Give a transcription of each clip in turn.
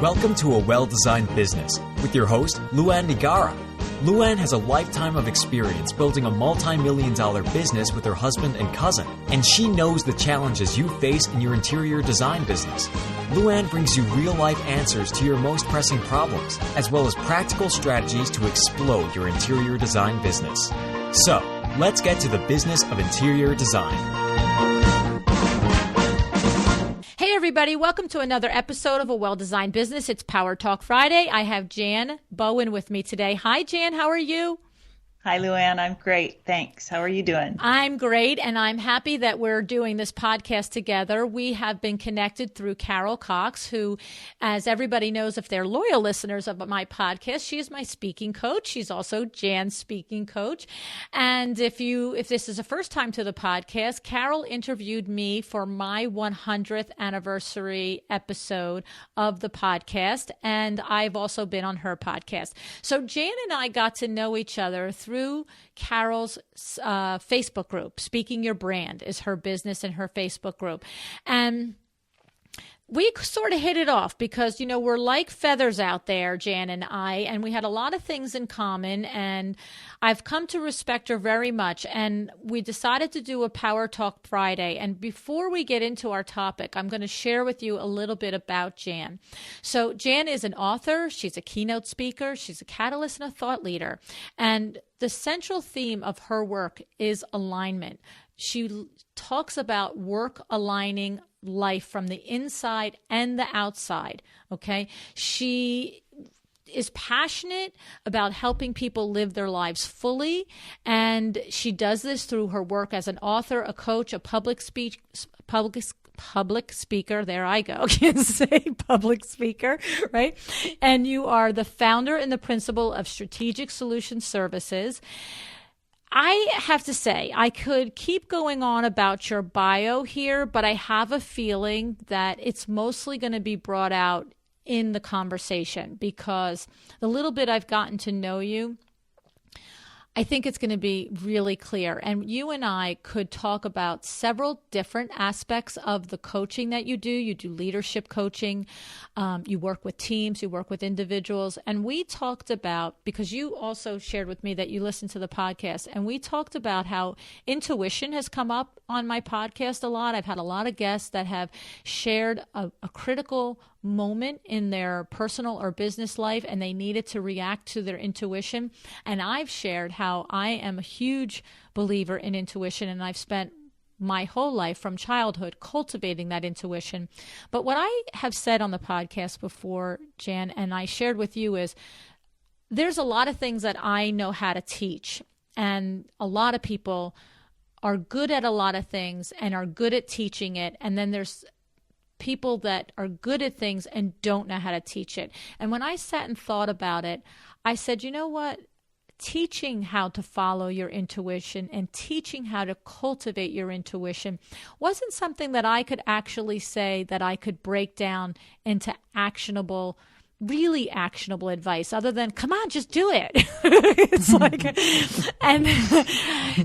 Welcome to A Well-Designed Business with your host, LuAnn. LuAnn has a lifetime of experience building a multi-million-dollar business with her husband and cousin, and she knows the challenges you face in your interior design business. LuAnn brings you real-life answers to your most pressing problems, as well as practical strategies to explode your interior design business. So, let's get to the business of interior design. Hey everybody, welcome to another episode of A Well-Designed Business. It's Power Talk Friday. I have Jan Bowen with me today. Hi Jan, how are you? Hi LuAnn, I'm great. Thanks. How are you doing? I'm great, and I'm happy that we're doing this podcast together. We have been connected through Carol Cox, who, as everybody knows, if they're loyal listeners of my podcast, she is my speaking coach. She's also Jan's speaking coach. And if this is a first time to the podcast, Carol interviewed me for my 100th anniversary episode of the podcast, and I've also been on her podcast. So Jan and I got to know each other through Carol's Facebook group. Speaking Your Brand is her business and her Facebook group. And we sort of hit it off because, we're like feathers out there, Jan and I, and we had a lot of things in common, and I've come to respect her very much. And we decided to do a Power Talk Friday. And before we get into our topic, I'm going to share with you a little bit about Jan. So Jan is an author. She's a keynote speaker. She's a catalyst and a thought leader. And the central theme of her work is alignment. She talks about work aligning life from the inside and the outside, okay? She is passionate about helping people live their lives fully, and she does this through her work as an author, a coach, a public speaker. There I go. Can't say public speaker, right? And you are the founder and the principal of Strategic Solution Services. I have to say, I could keep going on about your bio here, but I have a feeling that it's mostly going to be brought out in the conversation because the little bit I've gotten to know you, I think it's going to be really clear. And you and I could talk about several different aspects of the coaching that you do. You do leadership coaching. You work with teams. You work with individuals. And we talked about, because you also shared with me that you listened to the podcast, and we talked about how intuition has come up on my podcast a lot. I've had a lot of guests that have shared a critical moment in their personal or business life, and they needed to react to their intuition. And I've shared how I am a huge believer in intuition, and I've spent my whole life from childhood cultivating that intuition. But what I have said on the podcast before, Jan, and I shared with you is there's a lot of things that I know how to teach, and a lot of people are good at a lot of things and are good at teaching it, and then there's people that are good at things and don't know how to teach it. And when I sat and thought about it, I said, you know what? Teaching how to follow your intuition and teaching how to cultivate your intuition wasn't something that I could actually say that I could break down into really actionable advice other than, come on, just do it. It's like, and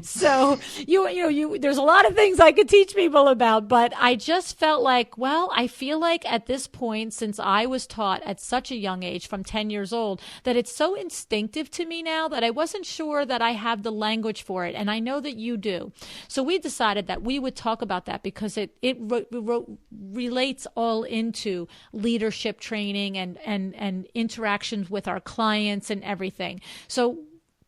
so there's a lot of things I could teach people about, but I just felt like, well, I feel like at this point, since I was taught at such a young age from 10 years old, that it's so instinctive to me now that I wasn't sure that I have the language for it. And I know that you do. So we decided that we would talk about that because it relates all into leadership training and interactions with our clients and everything. So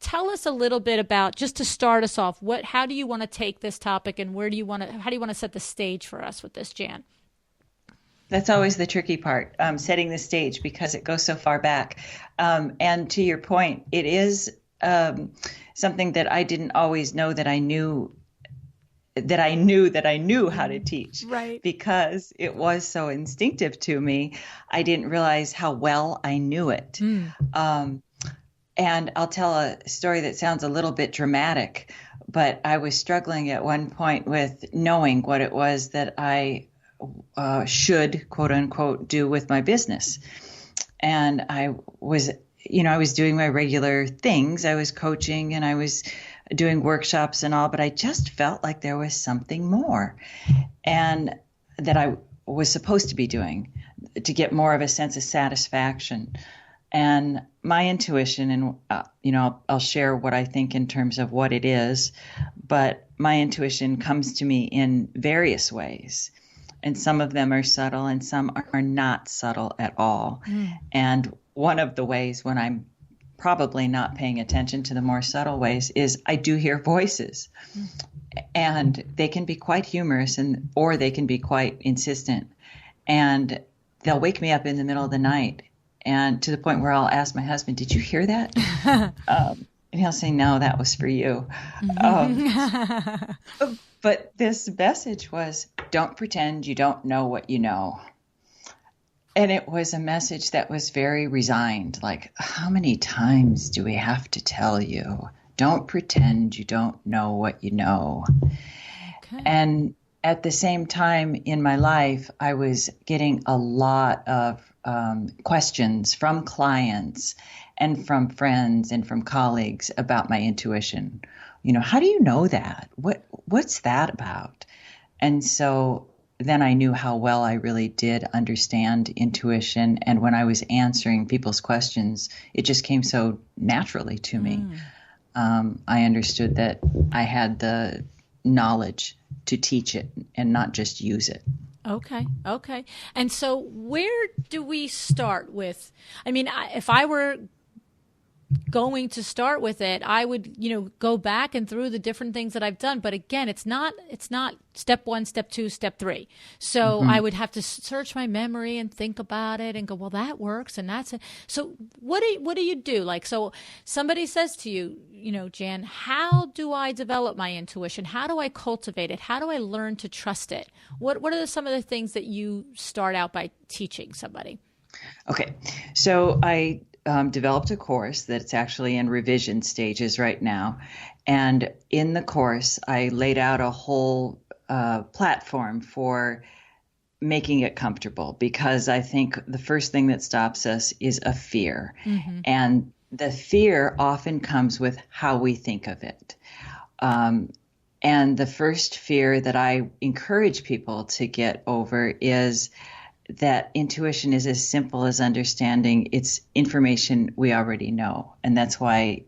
tell us a little bit about, just to start us off, how do you want to take this topic, and how do you want to set the stage for us with this, Jan? That's always the tricky part, setting the stage, because it goes so far back. And to your point, it is something that I didn't always know that I knew how to teach, right? Because it was so instinctive to me. I didn't realize how well I knew it. And I'll tell a story that sounds a little bit dramatic, but I was struggling at one point with knowing what it was that I should, quote unquote, do with my business. And I was doing my regular things. I was coaching and I was doing workshops and all, but I just felt like there was something more and that I was supposed to be doing. to get more of a sense of satisfaction. And my intuition, and I'll share what I think in terms of what it is, but my intuition comes to me in various ways. And some of them are subtle and some are not subtle at all. And one of the ways, when I'm probably not paying attention to the more subtle ways, is I do hear voices. And they can be quite humorous, or they can be quite insistent. And they'll wake me up in the middle of the night, and to the point where I'll ask my husband, "Did you hear that?" And he'll say, "No, that was for you." But this message was, "Don't pretend you don't know what you know." And it was a message that was very resigned. Like, how many times do we have to tell you? Don't pretend you don't know what you know. Okay. And at the same time in my life, I was getting a lot of questions from clients and from friends and from colleagues about my intuition. How do you know that? What's that about? And so then I knew how well I really did understand intuition. And when I was answering people's questions, it just came so naturally to me. I understood that I had the knowledge to teach it and not just use it. Okay. And so where do we start with? I mean, if I were going to start with it, I would, go back and through the different things that I've done. But again, it's not step 1, step 2, step 3. So I would have to search my memory and think about it and go, well, that works. And that's it. So what do you do? Like, so somebody says to you, Jan, how do I develop my intuition? How do I cultivate it? How do I learn to trust it? What are some of the things that you start out by teaching somebody? Okay. So I developed a course that's actually in revision stages right now. And in the course, I laid out a whole platform for making it comfortable, because I think the first thing that stops us is a fear. And the fear often comes with how we think of it. And the first fear that I encourage people to get over is that intuition is as simple as understanding it's information we already know. And that's why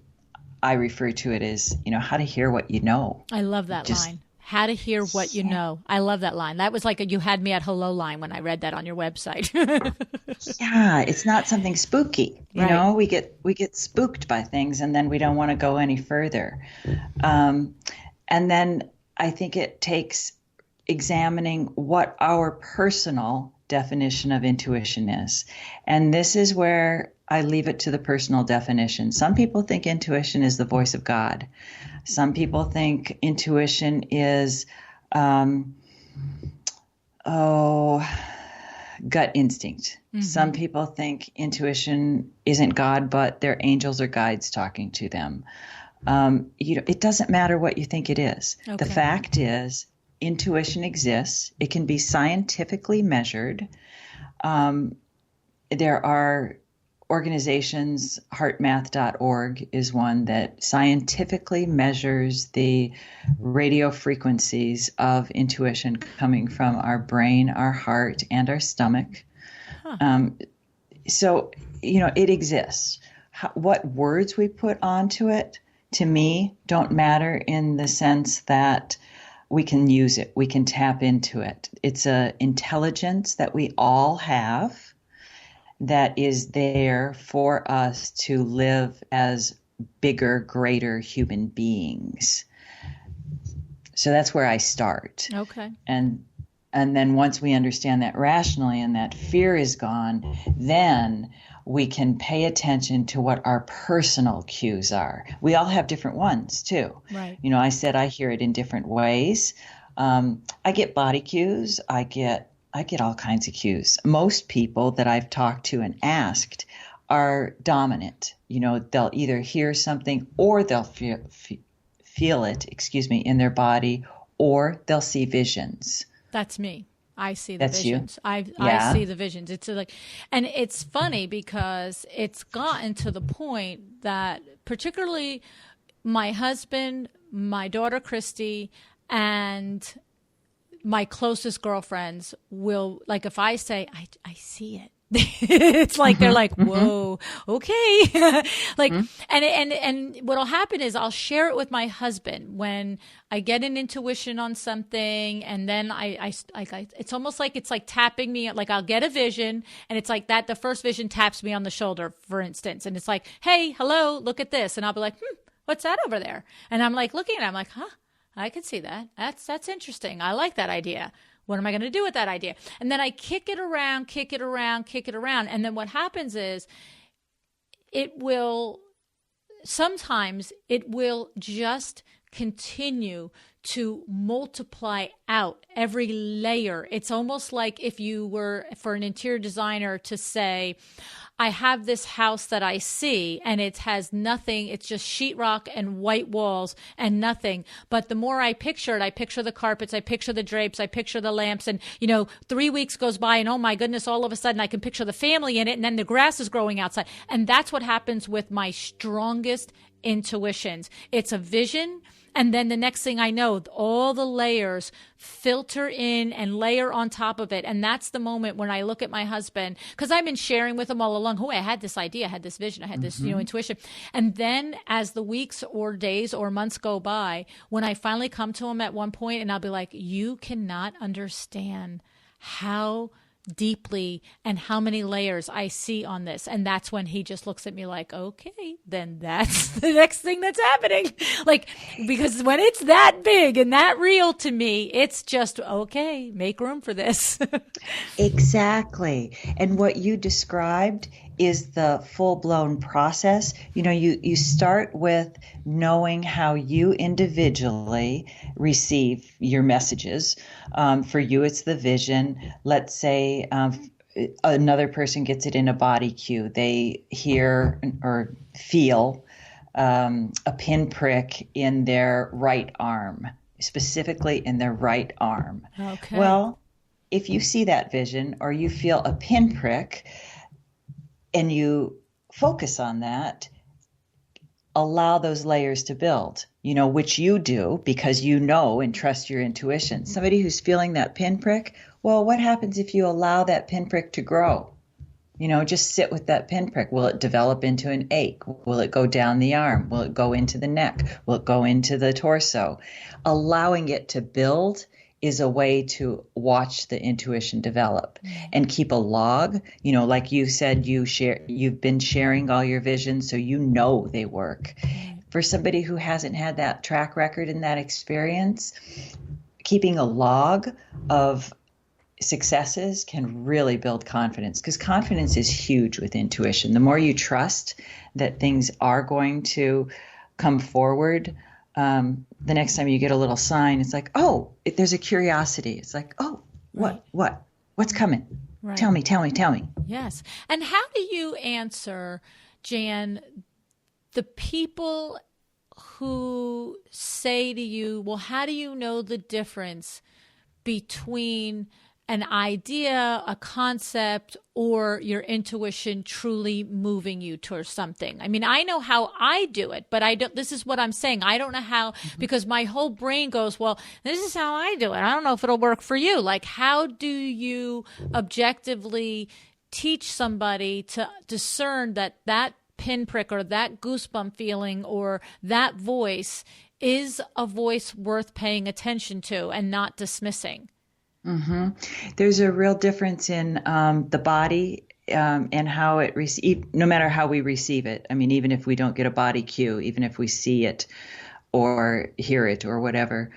I refer to it as, how to hear what you know. I love that line. How to hear what you know. I love that line. That was like a "you had me at hello" line when I read that on your website. Yeah, it's not something spooky. We get spooked by things, and then we don't want to go any further. And then I think it takes examining what our personal definition of intuition is. And this is where I leave it to the personal definition. Some people think intuition is the voice of God. Some people think intuition is, gut instinct. Some people think intuition isn't God, but they're angels or guides talking to them. It doesn't matter what you think it is. Okay. The fact is, intuition exists. It can be scientifically measured. There are organizations, heartmath.org is one that scientifically measures the radio frequencies of intuition coming from our brain, our heart, and our stomach. So, it exists. What words we put onto it, to me, don't matter in the sense that we can use it. We can tap into it. It's an intelligence that we all have that is there for us to live as bigger, greater human beings. So that's where I start. Okay. And then once we understand that rationally and that fear is gone, then we can pay attention to what our personal cues are. We all have different ones too. Right. I said I hear it in different ways. I get body cues. I get all kinds of cues. Most people that I've talked to and asked are dominant. They'll either hear something or they'll feel it, in their body, or they'll see visions. That's me. I see the That's visions. You? I see the visions. It's like, and it's funny because it's gotten to the point that particularly my husband, my daughter Christy, and my closest girlfriends will, like, if I say, I see it. It's like, they're like, whoa, okay. Like, and what'll happen is I'll share it with my husband when I get an intuition on something. And then it's almost like, it's like tapping me, like I'll get a vision and it's like that. The first vision taps me on the shoulder, for instance. And it's like, hey, hello, look at this. And I'll be like, what's that over there? And I'm like, looking at it, I'm like, I can see that. That's interesting. I like that idea. What am I going to do with that idea? And then I kick it around. And then what happens is sometimes it will just continue to multiply out every layer. It's almost like if you were, for an interior designer to say, I have this house that I see and it has nothing. It's just sheetrock and white walls and nothing. But the more I picture it, I picture the carpets, I picture the drapes, I picture the lamps. And, 3 weeks goes by and oh my goodness, all of a sudden I can picture the family in it. And then the grass is growing outside. And that's what happens with my strongest intuitions. It's a vision. And then the next thing I know, all the layers filter in and layer on top of it. And that's the moment when I look at my husband, because I've been sharing with him all along, I had this idea, I had this vision, I had this, intuition. And then as the weeks or days or months go by, when I finally come to him at one point and I'll be like, you cannot understand how deeply and how many layers I see on this. And that's when he just looks at me like, okay, then that's the next thing that's happening. Like, because when it's that big and that real to me, it's just, okay, make room for this. Exactly. And what you described is the full-blown process. You start with knowing how you individually receive your messages. For you, it's the vision. Let's say another person gets it in a body cue. They hear or feel a pinprick in their right arm, specifically in their right arm. Okay. Well, if you see that vision or you feel a pinprick, and you focus on that, allow those layers to build, which you do because and trust your intuition. Somebody who's feeling that pinprick, well, what happens if you allow that pinprick to grow? Just sit with that pinprick. Will it develop into an ache? Will it go down the arm? Will it go into the neck? Will it go into the torso? Allowing it to build is a way to watch the intuition develop and keep a log. Like you said, you've been sharing all your visions, so they work. For somebody who hasn't had that track record and that experience, keeping a log of successes can really build confidence, because confidence is huge with intuition. The more you trust that things are going to come forward, the next time you get a little sign, it's like, there's a curiosity. It's like, what's coming? Right. Tell me. Yes. And how do you answer, Jan, the people who say to you, well, how do you know the difference between an idea, a concept, or your intuition truly moving you towards something? I mean, I know how I do it, but this is what I'm saying. I don't know how, because my whole brain goes, well, this is how I do it. I don't know if it'll work for you. Like, how do you objectively teach somebody to discern that pinprick or that goosebump feeling or that voice is a voice worth paying attention to and not dismissing? Mm-hmm. There's a real difference in the body and how it no matter how we receive it. I mean, even if we don't get a body cue, even if we see it or hear it or whatever,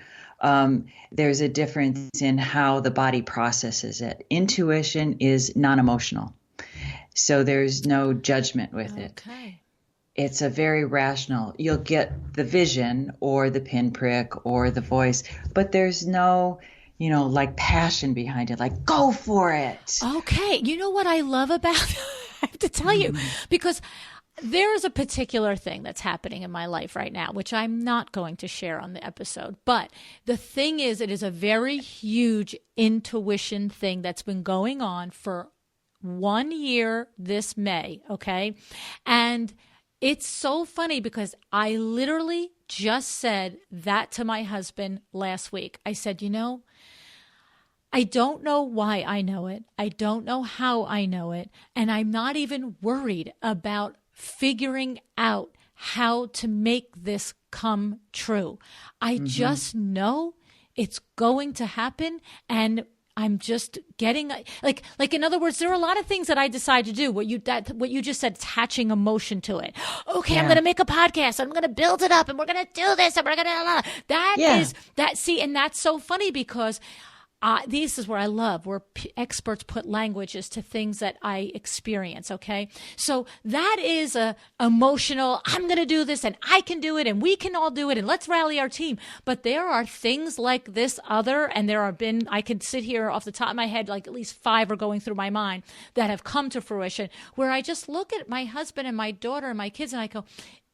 there's a difference in how the body processes it. Intuition is non-emotional, so there's no judgment with it. It's a very rational. You'll get the vision or the pinprick or the voice, but there's no like passion behind it, like go for it. Okay. You know what I love about I have to tell you, because there is a particular thing that's happening in my life right now, which I'm not going to share on the episode. But the thing is, it is a very huge intuition thing that's been going on for 1 year this May. Okay. And it's so funny because I literally just said that to my husband last week. I said, I don't know why I know it. I don't know how I know it. And I'm not even worried about figuring out how to make this come true. I just know it's going to happen, and I'm just getting like in other words, there are a lot of things that I decide to do. What you just said, attaching emotion to it. Okay, I'm going to make a podcast. I'm going to build it up, and we're going to do this, and we're going to is that. See, and that's so funny because this is where I love where experts put languages to things that I experience. Okay, so that is a emotional. I'm going to do this, and I can do it, and we can all do it, and let's rally our team. But there are things like this other, and I could sit here off the top of my head, like at least 5 are going through my mind that have come to fruition, where I just look at my husband and my daughter and my kids, and I go,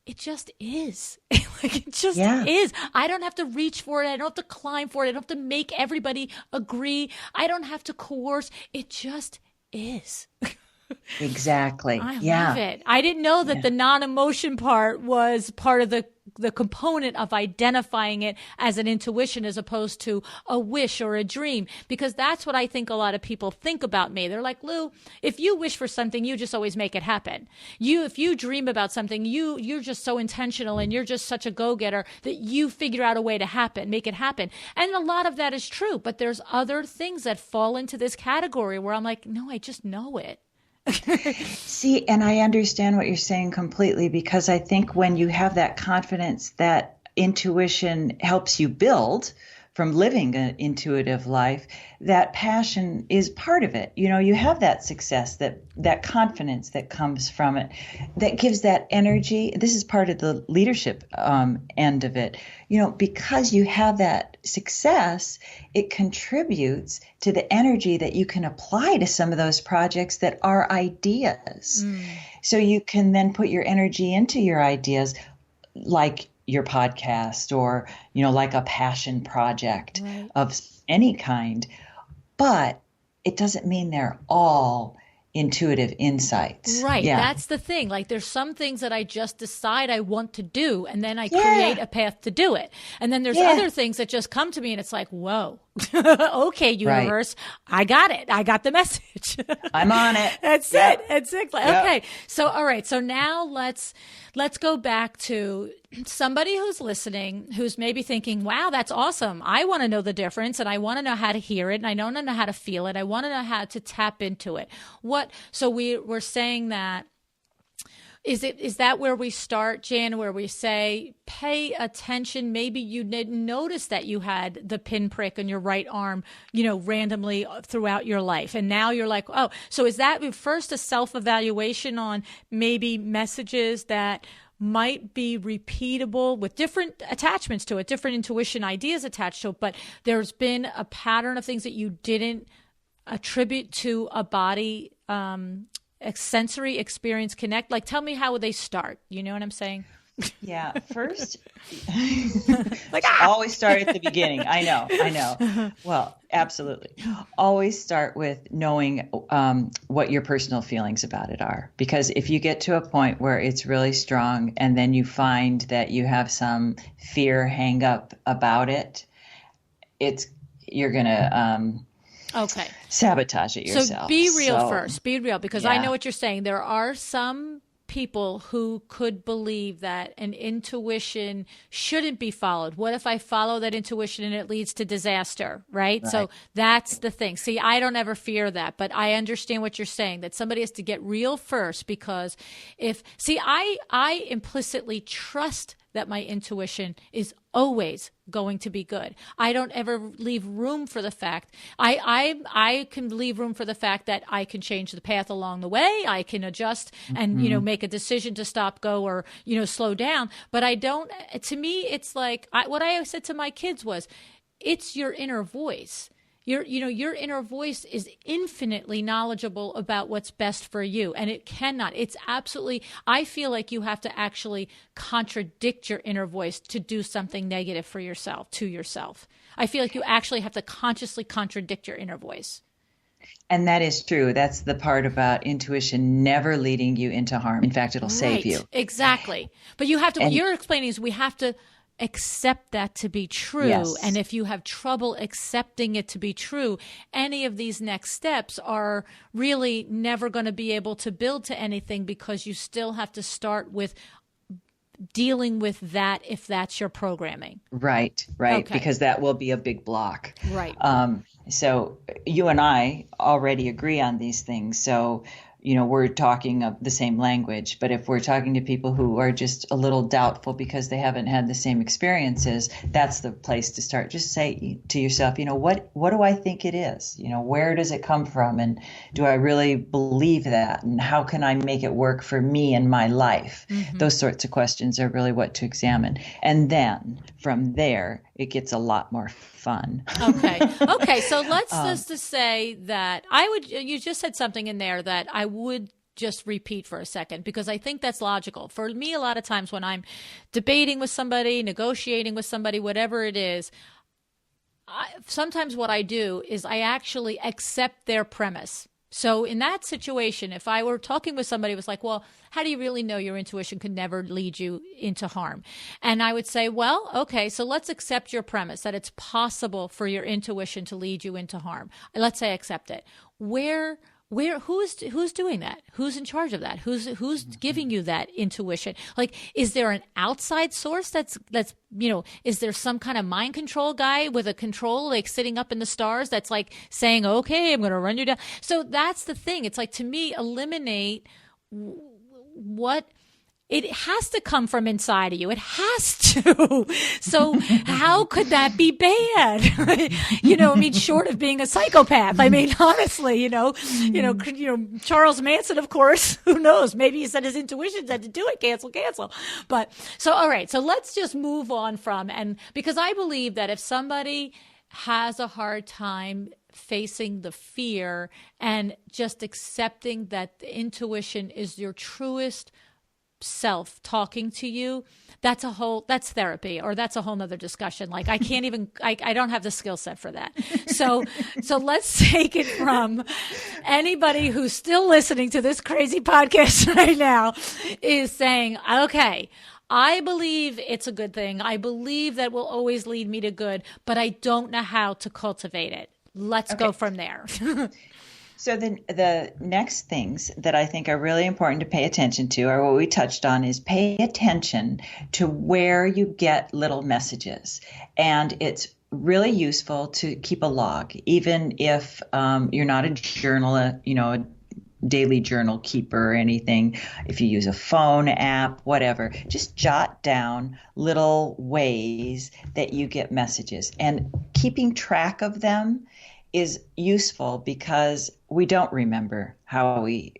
it just is. It just is. I don't have to reach for it. I don't have to climb for it. I don't have to make everybody agree. I don't have to coerce. It just is. Exactly. I love it. I didn't know that the non-emotion part was part of the component of identifying it as an intuition as opposed to a wish or a dream, because that's what I think a lot of people think about me. They're like, Lou, if you wish for something, you just always make it happen. If you dream about something, you're just so intentional, and you're just such a go-getter that you figure out a way to make it happen. And a lot of that is true, but there's other things that fall into this category where I'm like, no, I just know it. See, and I understand what you're saying completely, because I think when you have that confidence that intuition helps you build from living an intuitive life, that passion is part of it. You have that success, that confidence that comes from it, that gives that energy. This is part of the leadership end of it. Because you have that success, it contributes to the energy that you can apply to some of those projects that are ideas. So you can then put your energy into your ideas, like your podcast, or, like a passion project of any kind. But it doesn't mean they're all intuitive insights. Right. Yeah. That's the thing. Like, there's some things that I just decide I want to do, and then I create a path to do it. And then there's other things that just come to me, and it's like, whoa, okay, universe, I got it. I got the message. I'm on it. That's it. That's it. Okay. So, all right. So now let's go back to somebody who's listening, who's maybe thinking, wow, that's awesome. I want to know the difference, and I want to know how to hear it, and I don't know how to feel it. I want to know how to tap into it. So we're saying that, is that where we start, Jan, where we say, pay attention? Maybe you didn't notice that you had the pinprick on your right arm, randomly throughout your life. And now you're like, oh, so is that first a self-evaluation on maybe messages that might be repeatable with different attachments to it, different intuition ideas attached to it, but there's been a pattern of things that you didn't attribute to a body, a sensory experience connect? Like, tell me, how would they start? You know what I'm saying? Yeah. First, always start at the beginning. I know. Well, absolutely. Always start with knowing what your personal feelings about it are. Because if you get to a point where it's really strong, and then you find that you have some fear hang up about it, you're going to sabotage it yourself. So be real first. Be real, because I know what you're saying. There are some people who could believe that an intuition shouldn't be followed. What if I follow that intuition and it leads to disaster, right? So that's the thing. See, I don't ever fear that, but I understand what you're saying, that somebody has to get real first, because I implicitly trust that my intuition is always going to be good. I don't ever leave room for the fact. I can leave room for the fact that I can change the path along the way. I can adjust and, make a decision to stop, go, or, slow down. But I don't, to me, it's like, what I said to my kids was, it's your inner voice. Your inner voice is infinitely knowledgeable about what's best for you. And it's absolutely, I feel like you have to actually contradict your inner voice to do something negative for yourself, to yourself. I feel like you actually have to consciously contradict your inner voice. And that is true. That's the part about intuition never leading you into harm. In fact, it'll save you. Exactly. But you have to, what you're explaining is we have to accept that to be true. Yes. And if you have trouble accepting it to be true, any of these next steps are really never going to be able to build to anything, because you still have to start with dealing with that if that's your programming. Right. Okay. Because that will be a big block. Right. So you and I already agree on these things. So, we're talking of the same language, but if we're talking to people who are just a little doubtful because they haven't had the same experiences, that's the place to start. Just say to yourself, what do I think it is? Where does it come from? And do I really believe that? And how can I make it work for me and my life? Mm-hmm. Those sorts of questions are really what to examine. And then from there, it gets a lot more fun. Okay. So let's just say that you just said something in there that I would just repeat for a second, because I think that's logical. For me, a lot of times when I'm debating with somebody, negotiating with somebody, whatever it is, sometimes what I do is I actually accept their premise. So in that situation, if I were talking with somebody who was like, well, how do you really know your intuition could never lead you into harm? And I would say, well, okay, so let's accept your premise that it's possible for your intuition to lead you into harm. Let's say I accept it. Who's doing that? Who's in charge of that? Who's giving you that intuition? Like, is there an outside source that's is there some kind of mind control guy with a control, like sitting up in the stars, that's like saying, okay, I'm going to run you down? So that's the thing. It's like, to me, eliminate what. It has to come from inside of you. It has to. So how could that be bad? Short of being a psychopath. I mean, honestly, Charles Manson, of course, who knows? Maybe he said his intuition said to do it, cancel. But so, all right. So let's just move on because I believe that if somebody has a hard time facing the fear and just accepting that the intuition is your truest self talking to you, that's therapy, or that's a whole nother discussion. Like, I can't even, I don't have the skill set for that. So let's take it from anybody who's still listening to this crazy podcast right now is saying, okay, I believe it's a good thing. I believe that will always lead me to good, but I don't know how to cultivate it. Let's go from there. So then the next things that I think are really important to pay attention to, or what we touched on, is pay attention to where you get little messages. And it's really useful to keep a log, even if you're not a journalist, a daily journal keeper or anything. If you use a phone app, whatever, just jot down little ways that you get messages. And keeping track of them is useful because we don't remember how we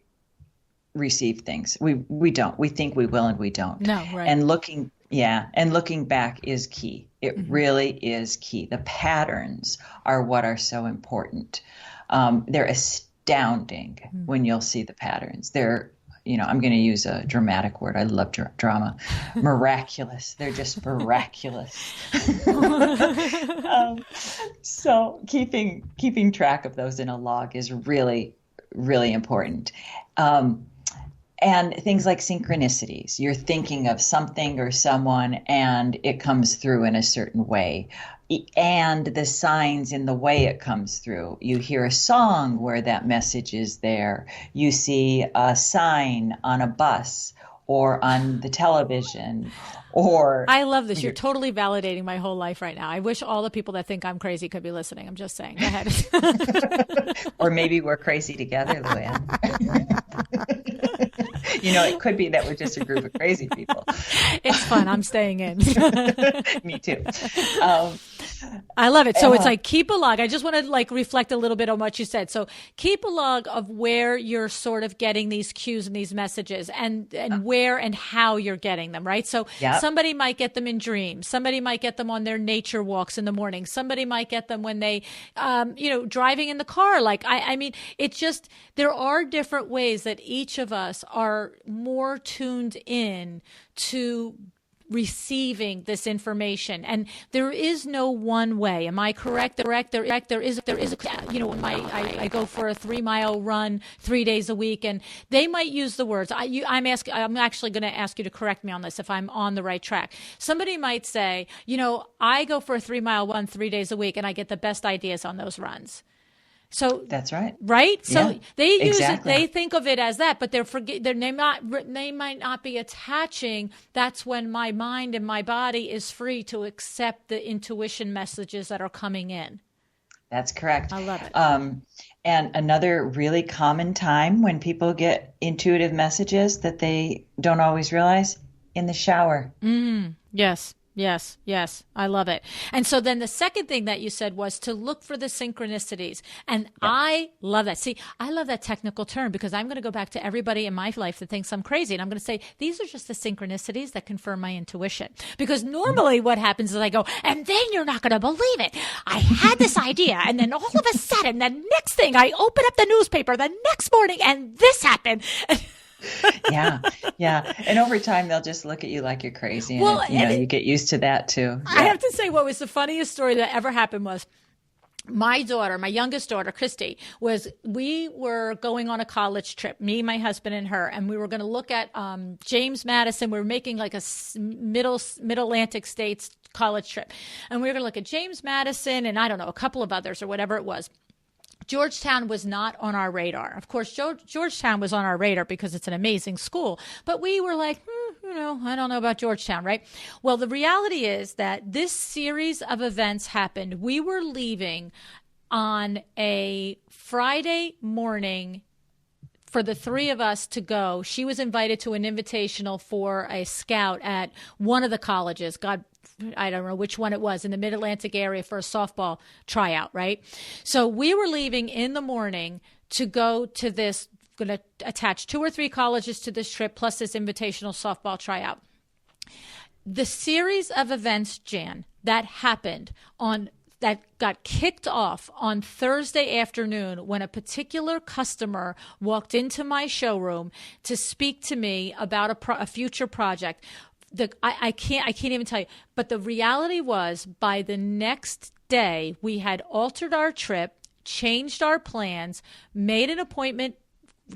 receive things. We don't. We think we will and we don't. No, right. And looking back is key. It really is key. The patterns are what are so important. They're astounding when you'll see the patterns. They're, I'm going to use a dramatic word. I love drama. Miraculous. They're just miraculous. So keeping track of those in a log is really, really important. And things like synchronicities. You're thinking of something or someone and it comes through in a certain way. And the signs in the way it comes through. You hear a song where that message is there. You see a sign on a bus or on the television. Or I love this. You're totally validating my whole life right now. I wish all the people that think I'm crazy could be listening. I'm just saying. Go ahead. Or maybe we're crazy together, LuAnn. It could be that we're just a group of crazy people. It's fun. I'm staying in. Me too. I love it. So it's like, keep a log. I just want to reflect a little bit on what you said. So keep a log of where you're sort of getting these cues and these messages, and where and how you're getting them, right? So somebody might get them in dreams. Somebody might get them on their nature walks in the morning. Somebody might get them when they, driving in the car. It's just, there are different ways that each of us are more tuned in to receiving this information. And there is no one way. Am I correct? There is, when I go for a 3-mile run 3 days a week, and they might use the words, I'm actually going to ask you to correct me on this if I'm on the right track. Somebody might say, I go for a 3-mile run 3 days a week and I get the best ideas on those runs. So that's right. Right. So yeah, they use exactly. it. They think of it as that, but they might not be attaching. That's when my mind and my body is free to accept the intuition messages that are coming in. That's correct. I love it. And another really common time when people get intuitive messages that they don't always realize, in the shower. Yes. I love it. And so then the second thing that you said was to look for the synchronicities. And I love that. See, I love that technical term, because I'm going to go back to everybody in my life that thinks I'm crazy. And I'm going to say, these are just the synchronicities that confirm my intuition. Because normally what happens is I go, and then you're not going to believe it. I had this idea. And then all of a sudden, the next thing, I open up the newspaper the next morning and this happened. Yeah. And over time, they'll just look at you like you're crazy. And you get used to that too. Yeah. I have to say, what was the funniest story that ever happened was my youngest daughter, Christy, we were going on a college trip, me, my husband, and her, and we were going to look at James Madison. We were making like a middle Atlantic states college trip. And we were going to look at James Madison and I don't know, a couple of others or whatever it was. Georgetown was not on our radar. Of course, Georgetown was on our radar because it's an amazing school. But we were like, I don't know about Georgetown, right? Well, the reality is that this series of events happened. We were leaving on a Friday morning for the three of us to go. She was invited to an invitational for a scout at one of the colleges. I don't know which one it was, in the Mid-Atlantic area for a softball tryout, right? So we were leaving in the morning to go to this, going to attach 2 or 3 colleges to this trip, plus this invitational softball tryout. The series of events, Jan, that happened that got kicked off on Thursday afternoon when a particular customer walked into my showroom to speak to me about a future project. I can't even tell you. But the reality was, by the next day, we had altered our trip, changed our plans, made an appointment,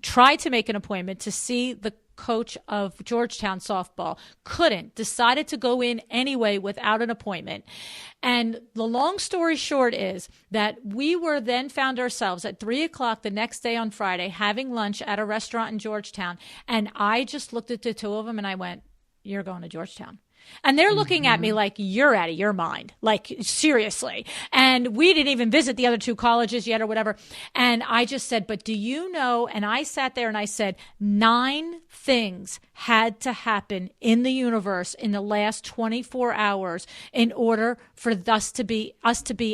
tried to make an appointment to see the coach of Georgetown softball, couldn't, decided to go in anyway without an appointment. And the long story short is that we then found ourselves at 3:00 the next day on Friday having lunch at a restaurant in Georgetown. And I just looked at the two of them and I went, "You're going to Georgetown." And they're looking at me like, "You're out of your mind." Like, seriously. And we didn't even visit the other 2 colleges yet or whatever. And I just said, "But do you know?" And I sat there and I said, 9 things had to happen in the universe in the last 24 hours in order for us to be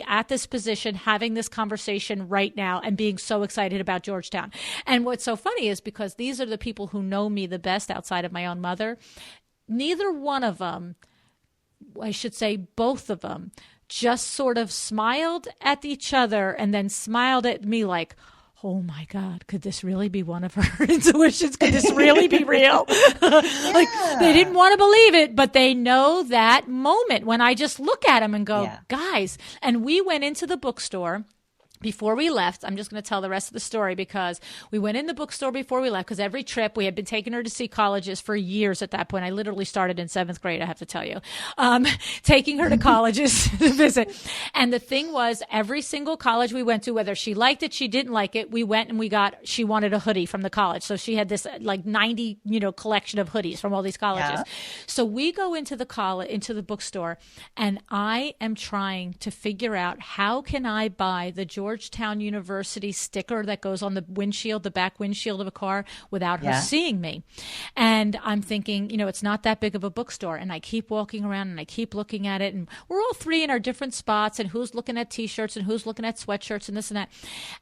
at this position, having this conversation right now and being so excited about Georgetown. And what's so funny is, because these are the people who know me the best outside of my own mother, neither one of them, I should say both of them, just sort of smiled at each other and then smiled at me like, "Oh my God, could this really be one of her intuitions? Could this really be real?" Like, they didn't want to believe it, but they know that moment when I just look at them and go, "Guys." And we went into the bookstore before we left. I'm just going to tell the rest of the story, because we went in the bookstore before we left, because every trip we had been taking her to see colleges for years at that point. I literally started in 7th grade, I have to tell you, taking her to colleges to visit. And the thing was, every single college we went to, whether she liked it, she didn't like it, we went and she wanted a hoodie from the college. So she had this like 90, collection of hoodies from all these colleges. Yeah. So we go into the bookstore, and I am trying to figure out, how can I buy the Georgetown University sticker that goes on the windshield, the back windshield of a car, without her seeing me. And I'm thinking, it's not that big of a bookstore. And I keep walking around and I keep looking at it. And we're all 3 in our different spots, and who's looking at T-shirts and who's looking at sweatshirts and this and that.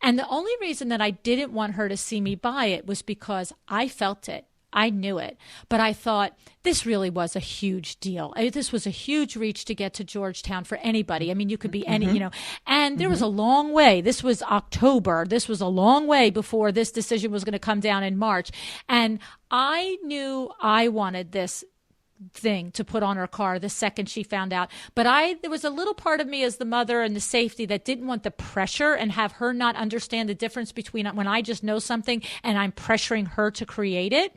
And the only reason that I didn't want her to see me buy it was because I felt it. I knew it, but I thought, this really was a huge deal. This was a huge reach to get to Georgetown for anybody. I mean, you could be any, and there was a long way. This was October. This was a long way before this decision was going to come down in March. And I knew I wanted this thing to put on her car the second she found out. But there was a little part of me as the mother and the safety that didn't want the pressure and have her not understand the difference between when I just know something and I'm pressuring her to create it.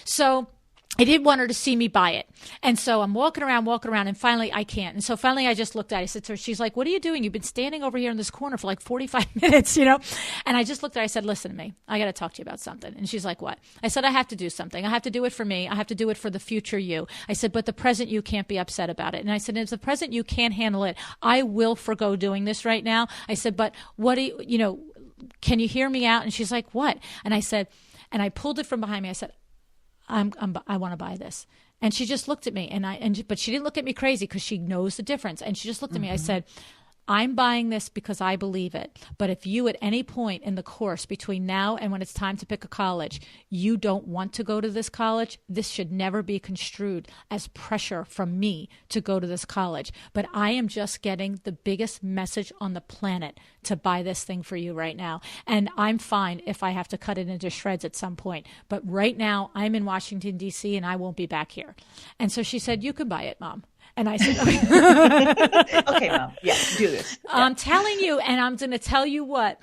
So I didn't want her to see me buy it. And so I'm walking around, and finally I can't. And so finally I just looked at her. I said to her, she's like, what are you doing? You've been standing over here in this corner for like 45 minutes, you know? And I just looked at her. I said, listen to me. I got to talk to you about something. And she's like, what? I said, I have to do something. I have to do it for me. I have to do it for the future you. I said, but the present you can't be upset about it. And I said, if the present you can't handle it, I will forgo doing this right now. I said, but what do you, can you hear me out? And she's like, what? And I said, and I pulled it from behind me. I said, I want to buy this. And she just looked at me but she didn't look at me crazy because she knows the difference. And she just looked at me. I said, I'm buying this because I believe it. But if you at any point in the course between now and when it's time to pick a college, you don't want to go to this college, this should never be construed as pressure from me to go to this college. But I am just getting the biggest message on the planet to buy this thing for you right now. And I'm fine if I have to cut it into shreds at some point. But right now I'm in Washington, D.C., and I won't be back here. And so she said, you can buy it, Mom. And I said, okay. Okay, Mom. Yeah, do this. Yeah. I'm telling you, and I'm going to tell you what.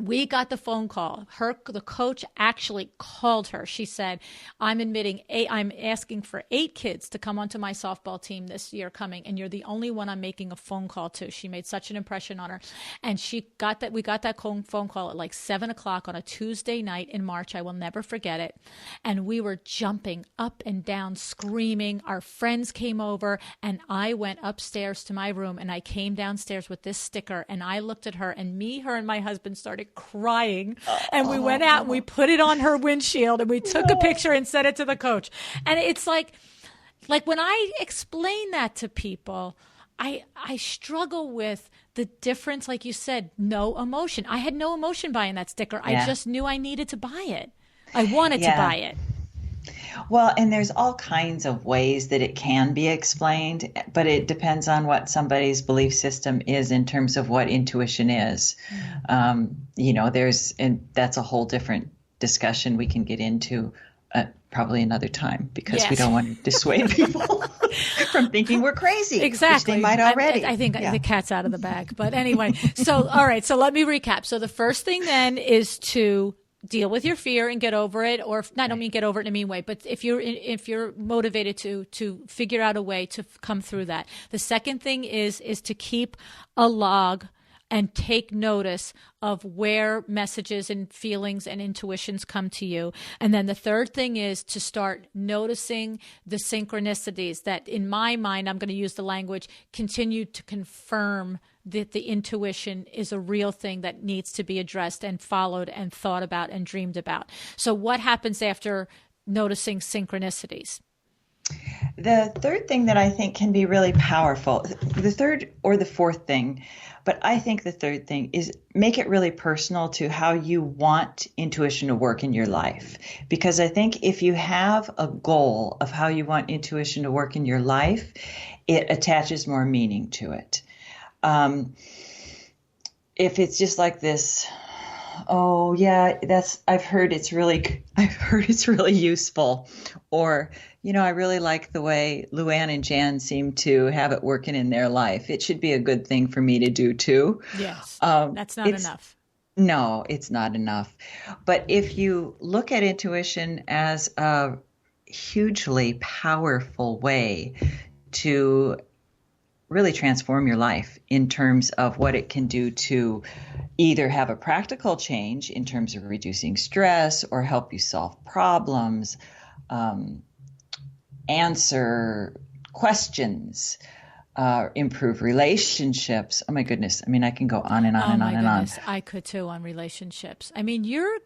We got the phone call. The coach actually called her. She said, I'm asking for 8 kids to come onto my softball team this year coming, and you're the only one I'm making a phone call to. She made such an impression on her. And we got that phone call at like 7:00 on a Tuesday night in March. I will never forget it. And we were jumping up and down, screaming. Our friends came over, and I went upstairs to my room, and I came downstairs with this sticker, and I looked at her, and her and my husband started crying, and we went out and we put it on her windshield, and we took a picture and sent it to the coach. And it's like when I explain that to people, I struggle with the difference. Like you said, no emotion. I had no emotion buying that sticker. I just knew I needed to buy it. I wanted to buy it. Well, and there's all kinds of ways that it can be explained, but it depends on what somebody's belief system is in terms of what intuition is. And that's a whole different discussion we can get into probably another time, because we don't want to dissuade people from thinking we're crazy. Exactly. Which they might already. I think the cat's out of the bag. But anyway, all right. So let me recap. So the first thing then is to deal with your fear and get over it, or I don't mean get over it in a mean way, but if you're motivated to figure out a way to come through that. The second thing is to keep a log and take notice of where messages and feelings and intuitions come to you. And then the third thing is to start noticing the synchronicities that, in my mind, I'm going to use the language, continue to confirm that the intuition is a real thing that needs to be addressed and followed and thought about and dreamed about. So what happens after noticing synchronicities? The third thing that I think can be really powerful, the third or the fourth thing, but I think the third thing is make it really personal to how you want intuition to work in your life. Because I think if you have a goal of how you want intuition to work in your life, it attaches more meaning to it. If it's just like this, oh yeah, I've heard it's really useful, or, I really like the way LuAnn and Jan seem to have it working in their life. It should be a good thing for me to do too. Yes, that's not enough. No, it's not enough. But if you look at intuition as a hugely powerful way to really transform your life in terms of what it can do to either have a practical change in terms of reducing stress or help you solve problems, answer questions, improve relationships. Oh my goodness. I mean, I can go on and on and on and on. I could too, on relationships. I mean, your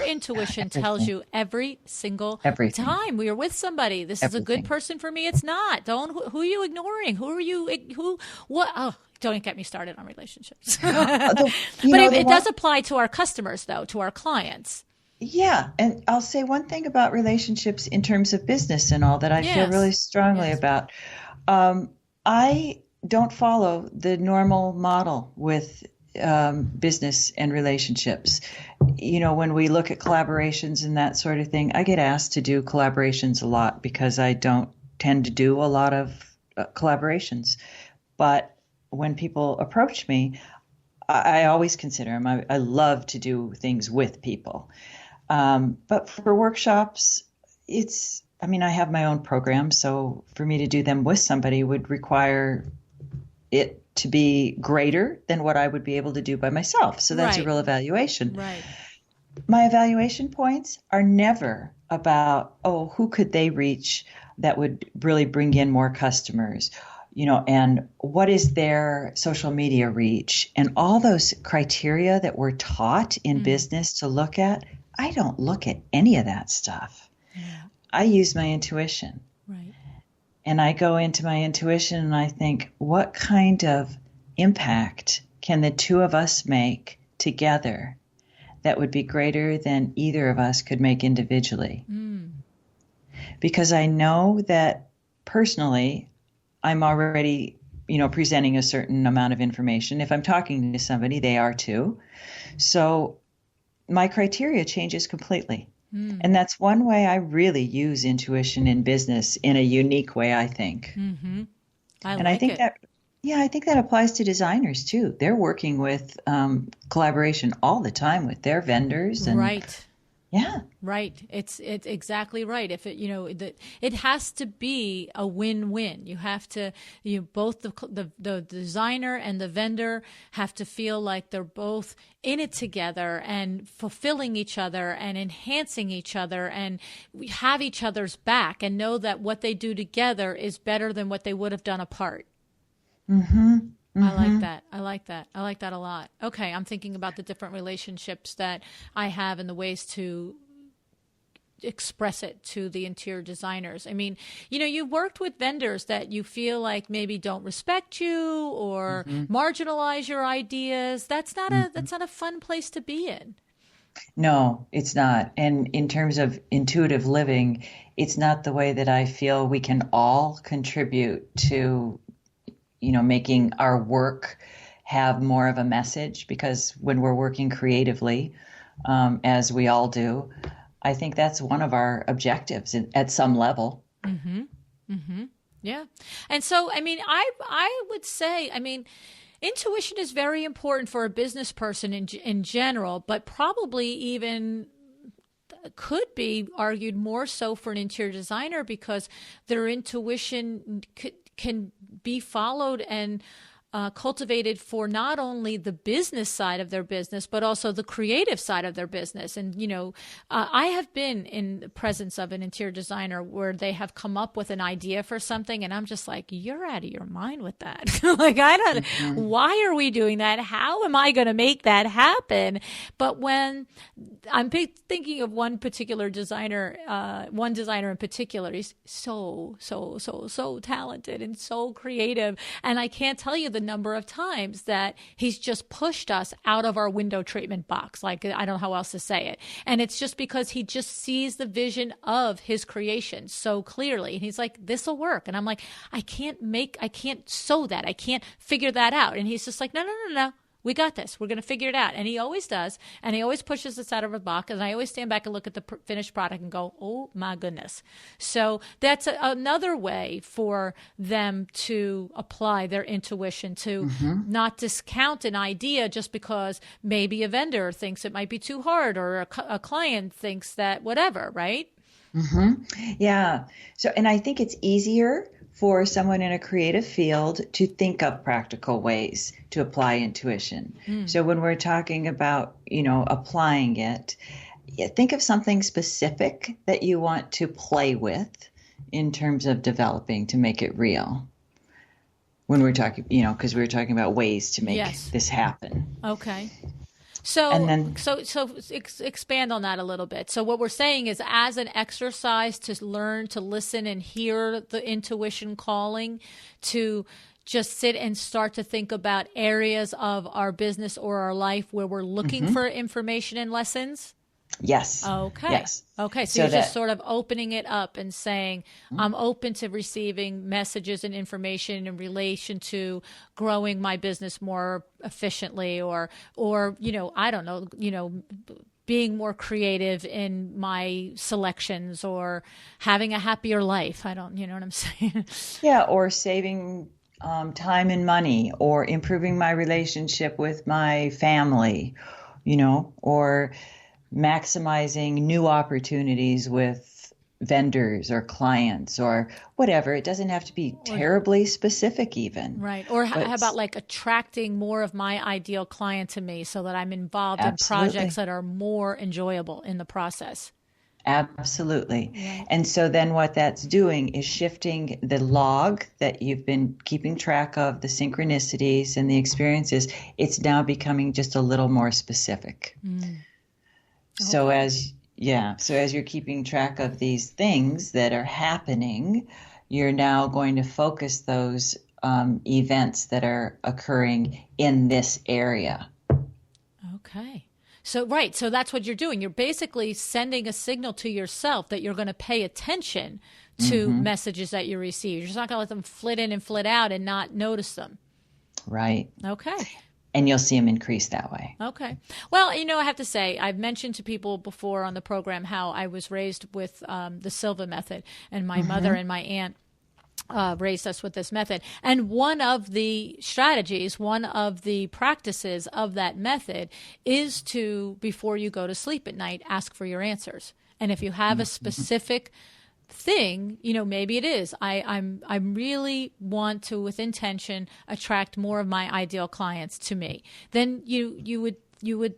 intuition tells you every single time we are with somebody, this is a good person for me. It's not. Who are you ignoring? What? Oh, don't get me started on relationships. But it does apply to our customers, though, to our clients. Yeah. And I'll say one thing about relationships in terms of business and all that I feel really strongly about. I don't follow the normal model with business and relationships. When we look at collaborations and that sort of thing, I get asked to do collaborations a lot because I don't tend to do a lot of collaborations. But when people approach me, I always consider them. I love to do things with people. But for workshops, I have my own program. So for me to do them with somebody would require it to be greater than what I would be able to do by myself. So that's a real evaluation. Right. My evaluation points are never about, who could they reach that would really bring in more customers, and what is their social media reach, and all those criteria that we're taught in business to look at. I don't look at any of that stuff. Yeah. I use my intuition. Right. And I go into my intuition and I think, what kind of impact can the two of us make together that would be greater than either of us could make individually? Because I know that personally, I'm already, presenting a certain amount of information. If I'm talking to somebody, they are too. So my criteria changes completely. And that's one way I really use intuition in business in a unique way, I think. Mm-hmm. I think that applies to designers too. They're working with collaboration all the time with their vendors. And, right. Yeah. Right. It's exactly right. If it has to be a win-win. You have to, both the designer and the vendor have to feel like they're both in it together and fulfilling each other and enhancing each other, and we have each other's back and know that what they do together is better than what they would have done apart. Mm-hmm. Mm-hmm. I like that. I like that a lot. Okay, I'm thinking about the different relationships that I have and the ways to express it to the interior designers. I mean, you've worked with vendors that you feel like maybe don't respect you or marginalize your ideas. That's not a fun place to be in. No, it's not. And in terms of intuitive living, it's not the way that I feel we can all contribute to making our work have more of a message, because when we're working creatively, as we all do, I think that's one of our objectives at some level. Mm-hmm. Mm-hmm. Yeah. And so, I would say, intuition is very important for a business person in general, but probably even could be argued more so for an interior designer, because their intuition can be followed and cultivated for not only the business side of their business, but also the creative side of their business. And, I have been in the presence of an interior designer where they have come up with an idea for something, and I'm just like, you're out of your mind with that. Like, I don't, why are we doing that? How am I going to make that happen? But when I'm thinking of one particular designer, one designer in particular, he's so talented and so creative. And I can't tell you the number of times that he's just pushed us out of our window treatment box. Like, I don't know how else to say it. And it's just because he just sees the vision of his creation so clearly. And he's like, this will work. And I'm like, I can't sew that. I can't figure that out. And he's just like, no. We got this. We're going to figure it out. And he always does. And he always pushes us out of our box. And I always stand back and look at the finished product and go, oh, my goodness. So that's another way for them to apply their intuition, to not discount an idea just because maybe a vendor thinks it might be too hard, or a client thinks that whatever, right? Mm-hmm. Yeah. So, and I think it's easier for someone in a creative field to think of practical ways to apply intuition. So when we're talking about, applying it, think of something specific that you want to play with in terms of developing to make it real. When we're talking, because we were talking about ways to make this happen. Okay. So, expand on that a little bit. So what we're saying is, as an exercise to learn to listen and hear the intuition calling, to just sit and start to think about areas of our business or our life where we're looking for information and lessons. Yes. Okay. Yes. Okay. So you're just sort of opening it up and saying, I'm open to receiving messages and information in relation to growing my business more efficiently, or, I don't know, being more creative in my selections or having a happier life. I don't, you know what I'm saying? Yeah, or saving time and money, or improving my relationship with my family, or maximizing new opportunities with vendors or clients or whatever. It doesn't have to be terribly specific even. Right. Or how about like attracting more of my ideal client to me so that I'm involved in projects that are more enjoyable in the process. Absolutely. Right. And so then what that's doing is shifting the log that you've been keeping track of, the synchronicities and the experiences. It's now becoming just a little more specific. Okay. So as you're keeping track of these things that are happening, you're now going to focus those events that are occurring in this area. Okay. So that's what you're doing. You're basically sending a signal to yourself that you're going to pay attention to messages that you receive. You're just not going to let them flit in and flit out and not notice them. Right. Okay. And you'll see them increase that way. Okay. Well, I have to say, I've mentioned to people before on the program how I was raised with the Silva method, and my mother and my aunt raised us with this method. And one of the strategies, one of the practices of that method is to, before you go to sleep at night, ask for your answers. And if you have a specific thing, maybe it is, I really want to, with intention, attract more of my ideal clients to me. Then you would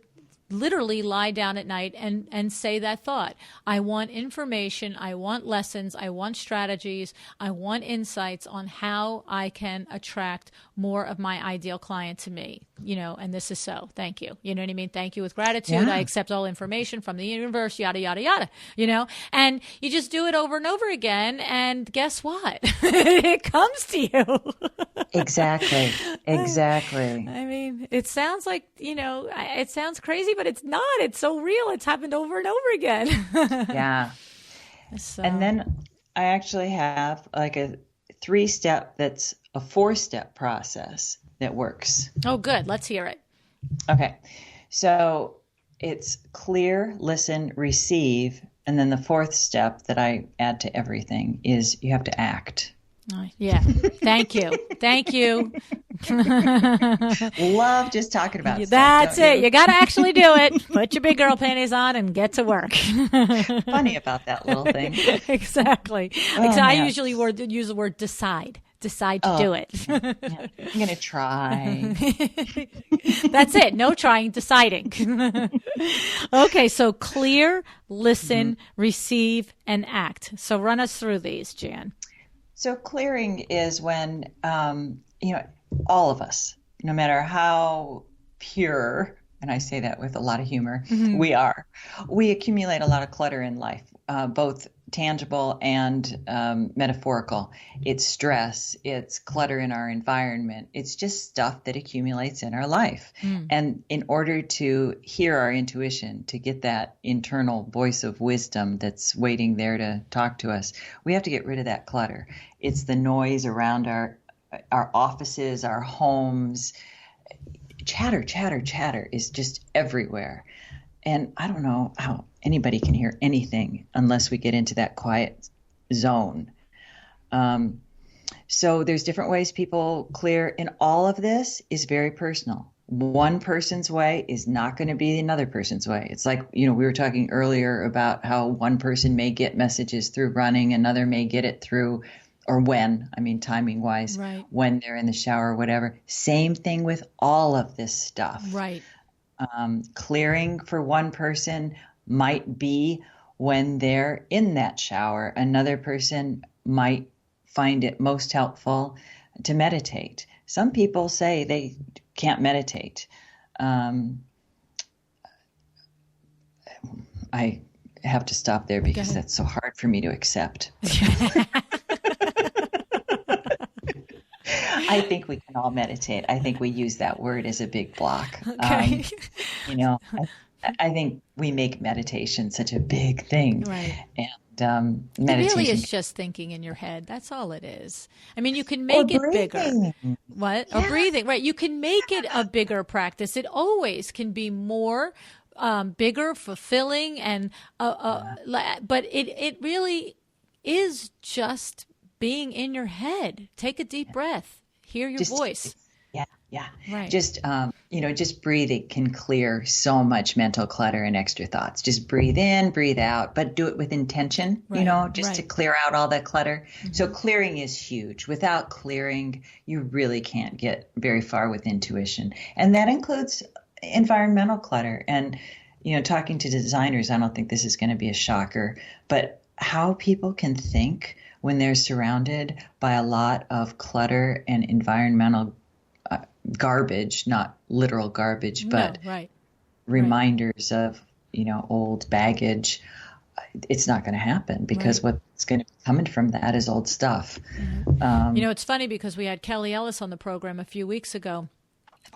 literally lie down at night and say that thought. I want information, I want lessons, I want strategies, I want insights on how I can attract more of my ideal client to me, and this is so. Thank you. You know what I mean? Thank you with gratitude. Yeah. I accept all information from the universe, yada, yada, yada, and you just do it over and over again. And guess what? It comes to you. Exactly. I mean, it sounds like, it sounds crazy, but it's not. It's so real. It's happened over and over again. Yeah. So. And then I actually have like a 3-step that's a 4-step process that works. Oh, good. Let's hear it. Okay. So it's clear, listen, receive. And then the 4th step that I add to everything is you have to act. Yeah. Thank you. Thank you. Love just talking about stuff. That's it. You got to actually do it. Put your big girl panties on and get to work. Funny about that little thing. Exactly. I usually use the word decide. Decide to do it. Yeah. I'm going to try. That's it. No trying, deciding. Okay. So clear, listen, receive, and act. So run us through these, Jan. So clearing is when, all of us, no matter how pure, and I say that with a lot of humor, we accumulate a lot of clutter in life, both tangible and metaphorical. It's stress, it's clutter in our environment. It's just stuff that accumulates in our life. And in order to hear our intuition, to get that internal voice of wisdom that's waiting there to talk to us, we have to get rid of that clutter. It's the noise around our offices, our homes. Chatter, chatter, chatter is just everywhere. And I don't know how anybody can hear anything unless we get into that quiet zone. So there's different ways people clear, and all of this is very personal. One person's way is not going to be another person's way. It's like, we were talking earlier about how one person may get messages through running, another may get it through, or timing wise, right, when they're in the shower or whatever. Same thing with all of this stuff. Right. Clearing for one person might be when they're in that shower. Another person might find it most helpful to meditate. Some people say they can't meditate. I have to stop there because that's so hard for me to accept. I think we can all meditate. I think we use that word as a big block. Okay. I think we make meditation such a big thing. Right. And meditation. It really is just thinking in your head. That's all it is. I mean, you can make it bigger. What? Yeah. Or breathing. Right. You can make it a bigger practice. It always can be more bigger, fulfilling, and but it really is just being in your head. Take a deep breath. Hear your voice. Yeah. Right. Just, just breathing can clear so much mental clutter and extra thoughts. Just breathe in, breathe out, but do it with intention, to clear out all that clutter. Mm-hmm. So clearing is huge. Without clearing, you really can't get very far with intuition. And that includes environmental clutter. And, talking to designers, I don't think this is going to be a shocker, but how people can think when they're surrounded by a lot of clutter and environmental garbage, not literal garbage, but reminders of, old baggage. It's not going to happen because what's going to be coming from that is old stuff. Mm-hmm. It's funny because we had Kelly Ellis on the program a few weeks ago.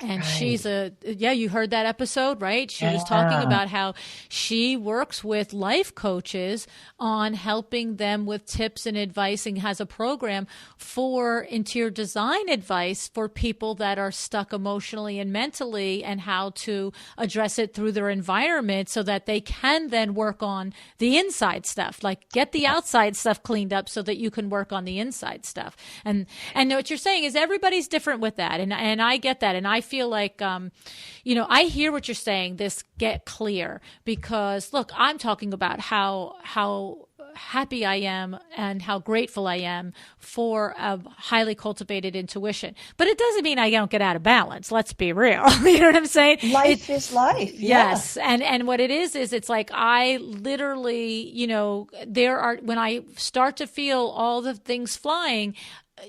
And she's you heard that episode, right? She was talking about how she works with life coaches on helping them with tips and advice, and has a program for interior design advice for people that are stuck emotionally and mentally, and how to address it through their environment so that they can then work on the inside stuff, like get the outside stuff cleaned up so that you can work on the inside stuff. And what you're saying is everybody's different with that. And I get that. And I feel like, I hear what you're saying, this get clear, because look, I'm talking about how happy I am and how grateful I am for a highly cultivated intuition. But it doesn't mean I don't get out of balance. Let's be real. You know what I'm saying? Life is life. Yes. And what it is it's like I literally, when I start to feel all the things flying,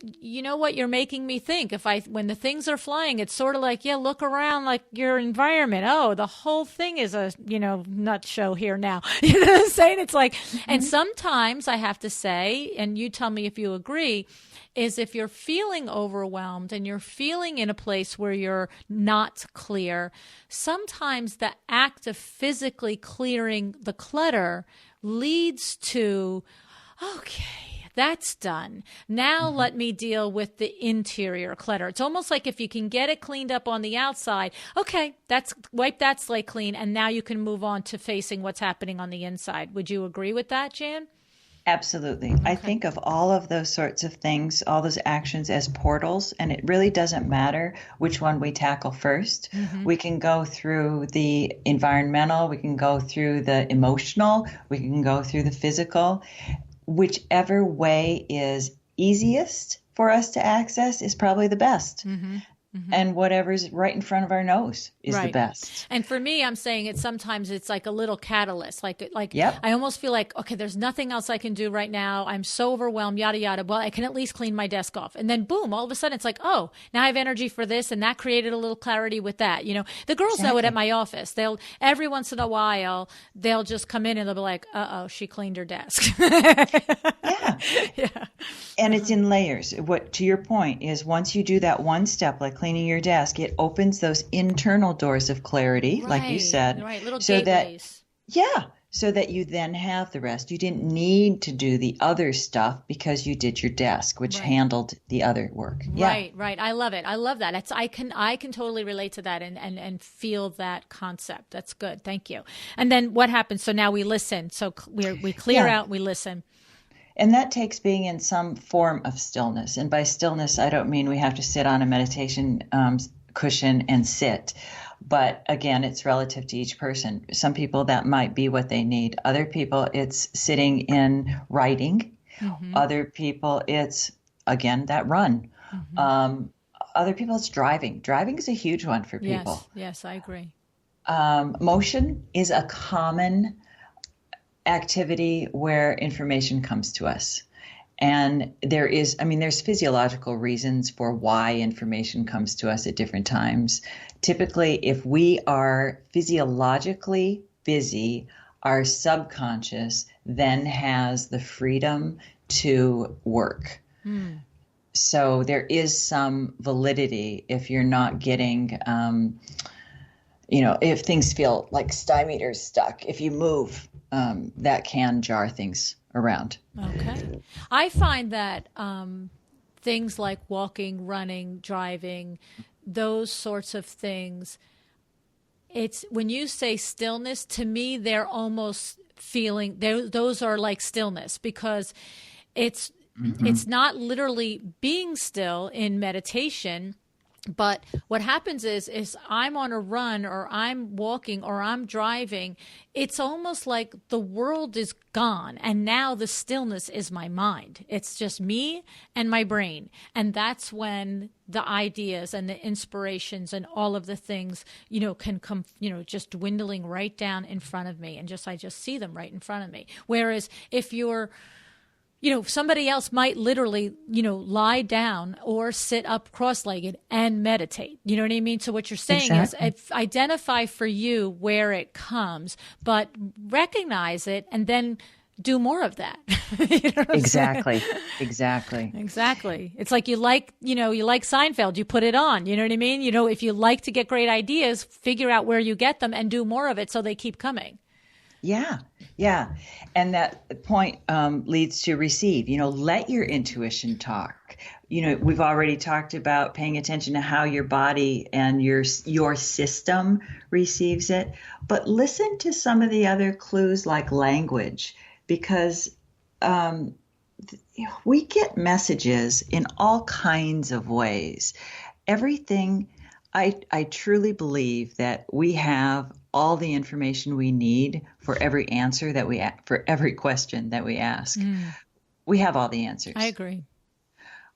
you know what you're making me think? When the things are flying, it's sort of like, look around, like your environment. Oh, the whole thing is a, nut show here now. You know what I'm saying? It's like, and sometimes I have to say, and you tell me if you agree, is if you're feeling overwhelmed and you're feeling in a place where you're not clear, sometimes the act of physically clearing the clutter leads to, okay, that's done. Now let me deal with the interior clutter. It's almost like if you can get it cleaned up on the outside, okay, wipe that slate clean, and now you can move on to facing what's happening on the inside. Would you agree with that, Jan? Absolutely. Okay. I think of all of those sorts of things, all those actions as portals, and it really doesn't matter which one we tackle first. Mm-hmm. We can go through the environmental, we can go through the emotional, we can go through the physical. Whichever way is easiest for us to access is probably the best. Mm-hmm. Mm-hmm. And whatever's right in front of our nose is the best. And for me, I'm saying sometimes it's like a little catalyst. Like I almost feel like, okay, there's nothing else I can do right now. I'm so overwhelmed, yada, yada. Well, I can at least clean my desk off. And then boom, all of a sudden it's like, oh, now I have energy for this. And that created a little clarity with that. The girls know it at my office. Every once in a while, they'll just come in and they'll be like, uh-oh, she cleaned her desk. Yeah. And it's in layers. What, to your point, is once you do that one step, like cleaning your desk, it opens those internal doors of clarity, like you said. Right, little gateways. So that you then have the rest. You didn't need to do the other stuff because you did your desk, which handled the other work. Right. I love it. I love that. I can totally relate to that and feel that concept. That's good. Thank you. And then what happens? So now we listen. So we clear out, we listen. And that takes being in some form of stillness. And by stillness, I don't mean we have to sit on a meditation cushion and sit. But again, it's relative to each person. Some people that might be what they need. Other people, it's sitting in writing. Mm-hmm. Other people, it's, again, that run. Mm-hmm. Other people, it's driving. Driving is a huge one for people. Yes, I agree. Motion is a common activity where information comes to us. And there's physiological reasons for why information comes to us at different times. Typically, if we are physiologically busy, our subconscious then has the freedom to work. Mm. So there is some validity if you're not getting, if things feel like stymied or stuck. If you move, that can jar things around. Okay. I find that things like walking, running, driving, those sorts of things, it's when you say stillness, to me, they're almost feeling, those are like stillness, because it's not literally being still in meditation. But what happens is I'm on a run, or I'm walking, or I'm driving. It's almost like the world is gone, and now the stillness is my mind. It's just me and my brain. And that's when the ideas and the inspirations and all of the things, can come, just dwindling right down in front of me. And I just see them right in front of me. Whereas if you're, somebody else might literally, lie down or sit up cross-legged and meditate. You know what I mean? So what you're saying is identify for you where it comes, but recognize it and then do more of that. Exactly. It's like you like Seinfeld, you put it on. You know what I mean? If you like to get great ideas, figure out where you get them and do more of it so they keep coming. Yeah. And that point leads to receive. Let your intuition talk. We've already talked about paying attention to how your body and your system receives it. But listen to some of the other clues like language, because we get messages in all kinds of ways. Everything, I truly believe that we have all the information we need for every answer for every question that we ask. We have all the answers. I agree.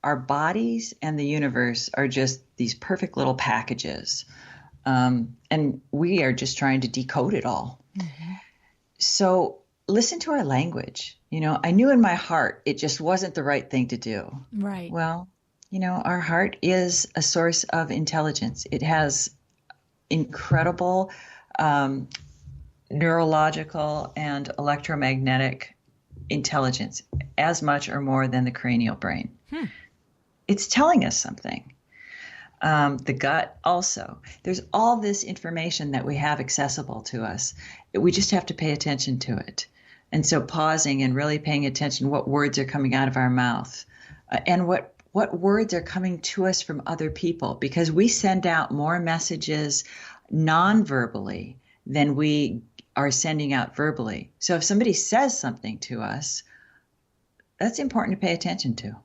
Our bodies and the universe are just these perfect little packages. And we are just trying to decode it all. Mm-hmm. So listen to our language. I knew in my heart it just wasn't the right thing to do. Right. Well, our heart is a source of intelligence. It has incredible neurological and electromagnetic intelligence, as much or more than the cranial brain. It's telling us something. The gut also. There's all this information that we have accessible to us. We just have to pay attention to it. And so pausing and really paying attention what words are coming out of our mouth, and what words are coming to us from other people, because we send out more messages non-verbally than we are sending out verbally. So if somebody says something to us, that's important to pay attention to.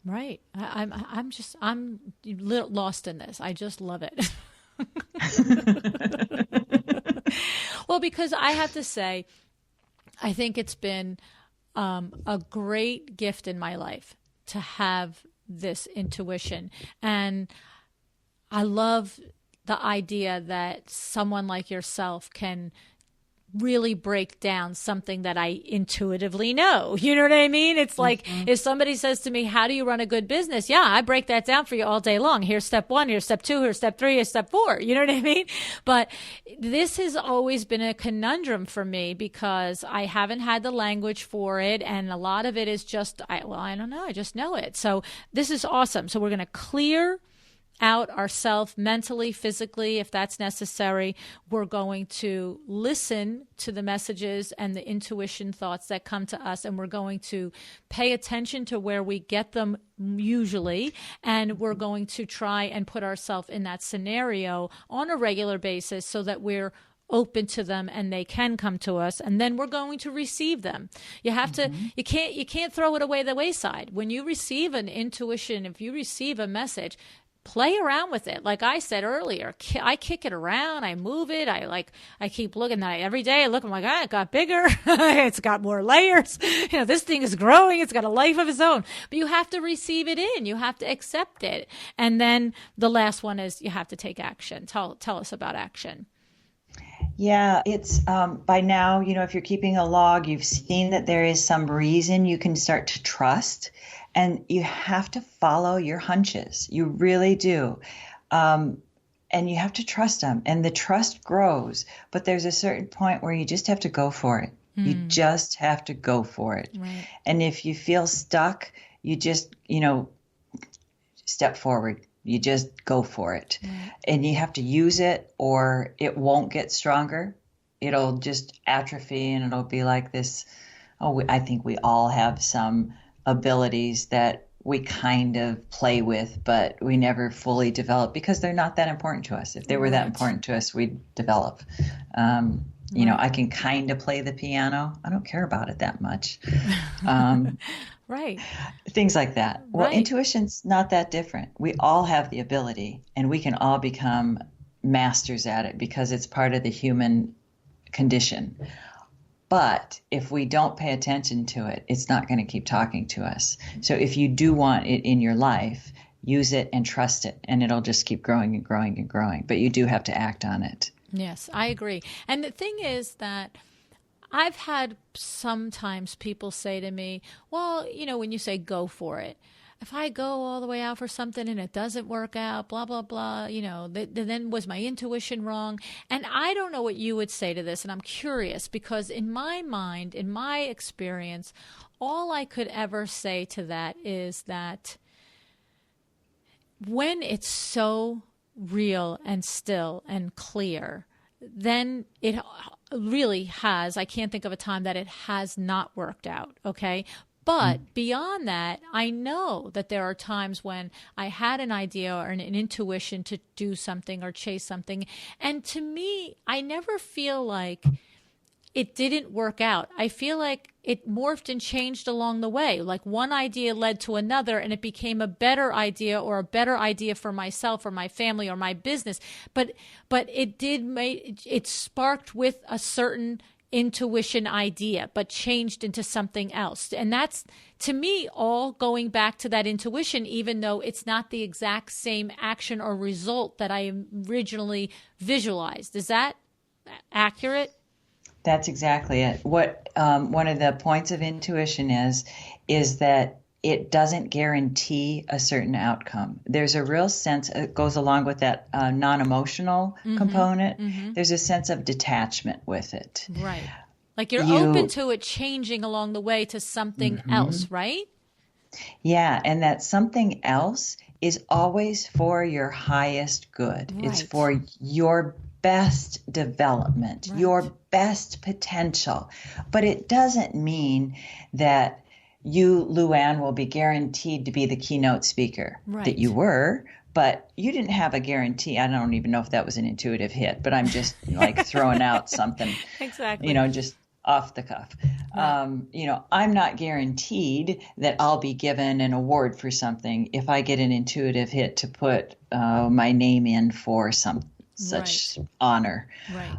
Right. I'm a little lost in this. I just love it. Well, because I have to say, I think it's been a great gift in my life to have this intuition. And I love the idea that someone like yourself can really break down something that I intuitively know. You know what I mean? It's like if somebody says to me, how do you run a good business? Yeah, I break that down for you all day long. Here's step 1, here's step 2, here's step 3, here's step 4. You know what I mean? But this has always been a conundrum for me because I haven't had the language for it. And a lot of it is just, I don't know. I just know it. So this is awesome. So we're going to clear out ourselves mentally, physically, if that's necessary. We're going to listen to the messages and the intuition thoughts that come to us, and we're going to pay attention to where we get them usually, and we're going to try and put ourselves in that scenario on a regular basis so that we're open to them and they can come to us, and then we're going to receive them. You have to, you can't throw it away the wayside. When you receive an intuition, if you receive a message, play around with it. Like I said earlier, I kick it around, I move it, I keep looking at it every day. I look, I'm like, it got bigger, it's got more layers. This thing is growing, it's got a life of its own. But you have to receive it in, you have to accept it. And then the last one is you have to take action. Tell us about action. Yeah, it's by now, if you're keeping a log, you've seen that there is some reason you can start to trust, and you have to follow your hunches. You really do. And you have to trust them, and the trust grows. But there's a certain point where you just have to go for it. You just have to go for it. Right. And if you feel stuck, you just, step forward. You just go for it. And you have to use it or it won't get stronger. It'll just atrophy and it'll be like this. I think we all have some abilities that we kind of play with, but we never fully develop because they're not that important to us. If they were that important to us, we'd develop. You know, I can kind of play the piano. I don't care about it that much. Right. Things like that. Well, Right. intuition's not that different. We all have the ability, and we can all become masters at it because it's part of the human condition. But if we don't pay attention to it, it's not going to keep talking to us. So if you do want it in your life, use it and trust it, and it'll just keep growing and growing and growing. But you do have to act on it. Yes, I agree. And the thing is that I've had sometimes people say to me, well, you know, when you say go for it, if I go all the way out for something and it doesn't work out, blah, blah, blah, you know, then was my intuition wrong? And I don't know what you would say to this. And I'm curious because in my mind, in my experience, all I could ever say to that is that when it's so real and still and clear, then it really has, I can't think of a time that it has not worked out, okay? But beyond that, I know that there are times when I had an idea or an intuition to do something or chase something. And to me, I never feel like it didn't work out. I feel like it morphed and changed along the way. Like one idea led to another and it became a better idea or a better idea for myself or my family or my business. But it sparked with a certain intuition idea, but changed into something else. And that's, to me, all going back to that intuition, even though it's not the exact same action or result that I originally visualized. Is that accurate? That's exactly it. What one of the points of intuition is that it doesn't guarantee a certain outcome. There's a real sense, it goes along with that non-emotional component. There's a sense of detachment with it. Right. Like you're open to it changing along the way to something else, right? Yeah, and that something else is always for your highest good. Right. It's for your best development, your best potential. But it doesn't mean that you, LuAnn, will be guaranteed to be the keynote speaker that you were, but you didn't have a guarantee. I don't even know if that was an intuitive hit, but I'm just like throwing out something, Exactly. you know, just off the cuff. You know, I'm not guaranteed that I'll be given an award for something if I get an intuitive hit to put my name in for such honor. Right.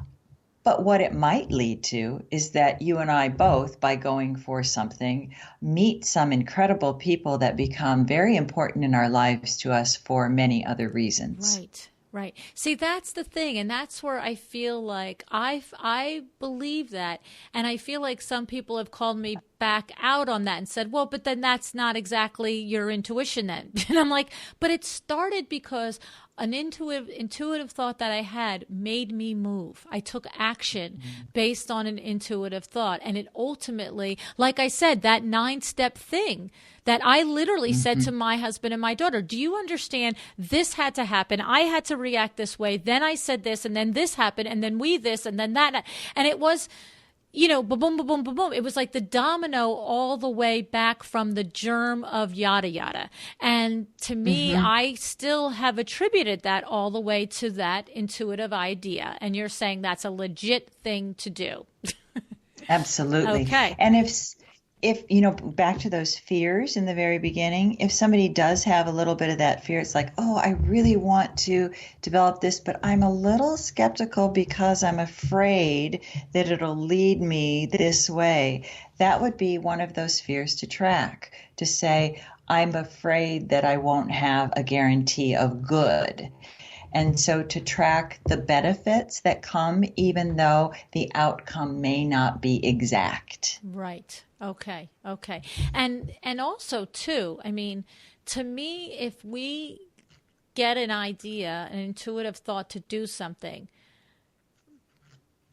But what it might lead to is that you and I both, by going for something, meet some incredible people that become very important in our lives to us for many other reasons. Right. Right. See, that's the thing. And that's where I feel like I believe that. And I feel like some people have called me back out on that and said, well, but then that's not exactly your intuition then. And I'm like, but it started because an intuitive thought that I had made me move. I took action based on an intuitive thought. And it ultimately, like I said, that 9-step thing that I literally said to my husband and my daughter, do you understand? This had to happen. I had to react this way. Then I said this, and then this happened, and then we this, and then that. And it was, you know, boom, boom, boom, boom, boom. It was like the domino all the way back from the germ of yada, yada. And to me, I still have attributed that all the way to that intuitive idea. And you're saying that's a legit thing to do. Absolutely. Okay. And if, you know, back to those fears in the very beginning, if somebody does have a little bit of that fear, it's like, oh, I really want to develop this, but I'm a little skeptical because I'm afraid that it'll lead me this way. That would be one of those fears to track, to say, I'm afraid that I won't have a guarantee of good. And so to track the benefits that come, even though the outcome may not be exact. Right. Okay. Okay. And also too, I mean, to me, if we get an idea, an intuitive thought to do something,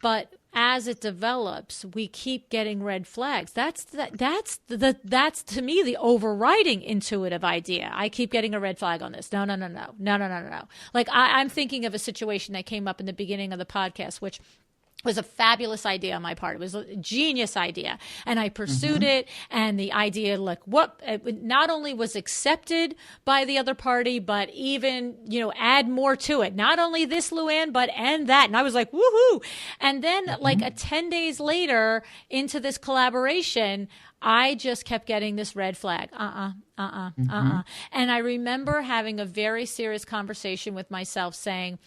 but as it develops, we keep getting red flags. That's to me the overriding intuitive idea. I keep getting a red flag on this. No. Like I'm thinking of a situation that came up in the beginning of the podcast, which was a fabulous idea on my part. It was a genius idea. And I pursued it. And the idea, like, it not only was accepted by the other party, but even, add more to it. Not only this, LuAnn, but and that. And I was like, woohoo. And then like 10 days later into this collaboration, I just kept getting this red flag. And I remember having a very serious conversation with myself saying,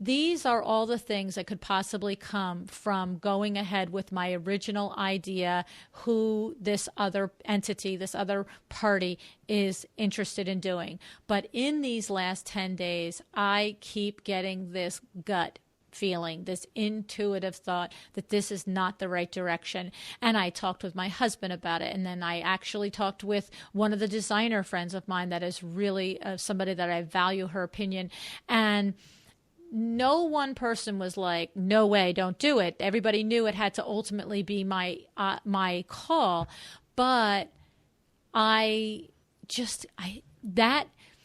these are all the things that could possibly come from going ahead with my original idea, who this other entity, this other party is interested in doing. But in these last 10 days, I keep getting this gut feeling, this intuitive thought that this is not the right direction. And I talked with my husband about it. And then I actually talked with one of the designer friends of mine that is really somebody that I value her opinion. And no one person was like, no way, don't do it. Everybody knew it had to ultimately be my call. But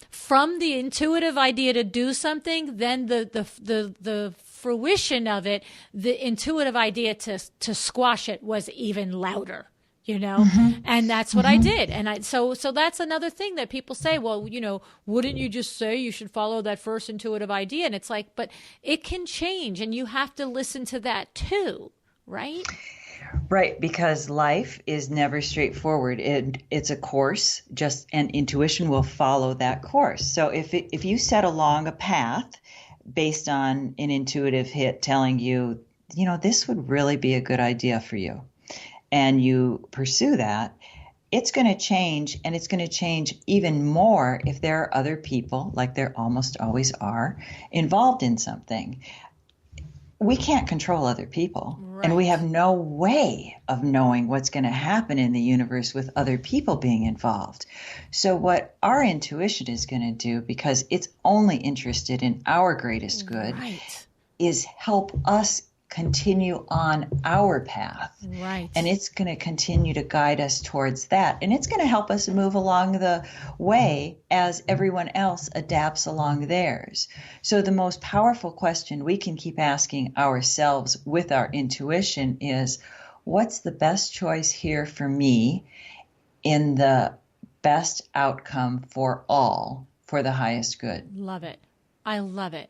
from the intuitive idea to do something, then the fruition of it, the intuitive idea to squash it was even louder. And that's what I did. And so that's another thing that people say, well, wouldn't you just say you should follow that first intuitive idea? And it's like, but it can change and you have to listen to that too, right? Right, because life is never straightforward. It's a course, and intuition will follow that course. So if you set along a path based on an intuitive hit telling you, this would really be a good idea for you, and you pursue that, it's going to change, and it's going to change even more if there are other people, like there almost always are, involved in something. We can't control other people, right. And we have no way of knowing what's going to happen in the universe with other people being involved. So what our intuition is going to do, because it's only interested in our greatest good, right, is help us continue on our path. Right. And it's going to continue to guide us towards that. And it's going to help us move along the way as everyone else adapts along theirs. So the most powerful question we can keep asking ourselves with our intuition is, what's the best choice here for me in the best outcome for all, for the highest good? Love it. I love it.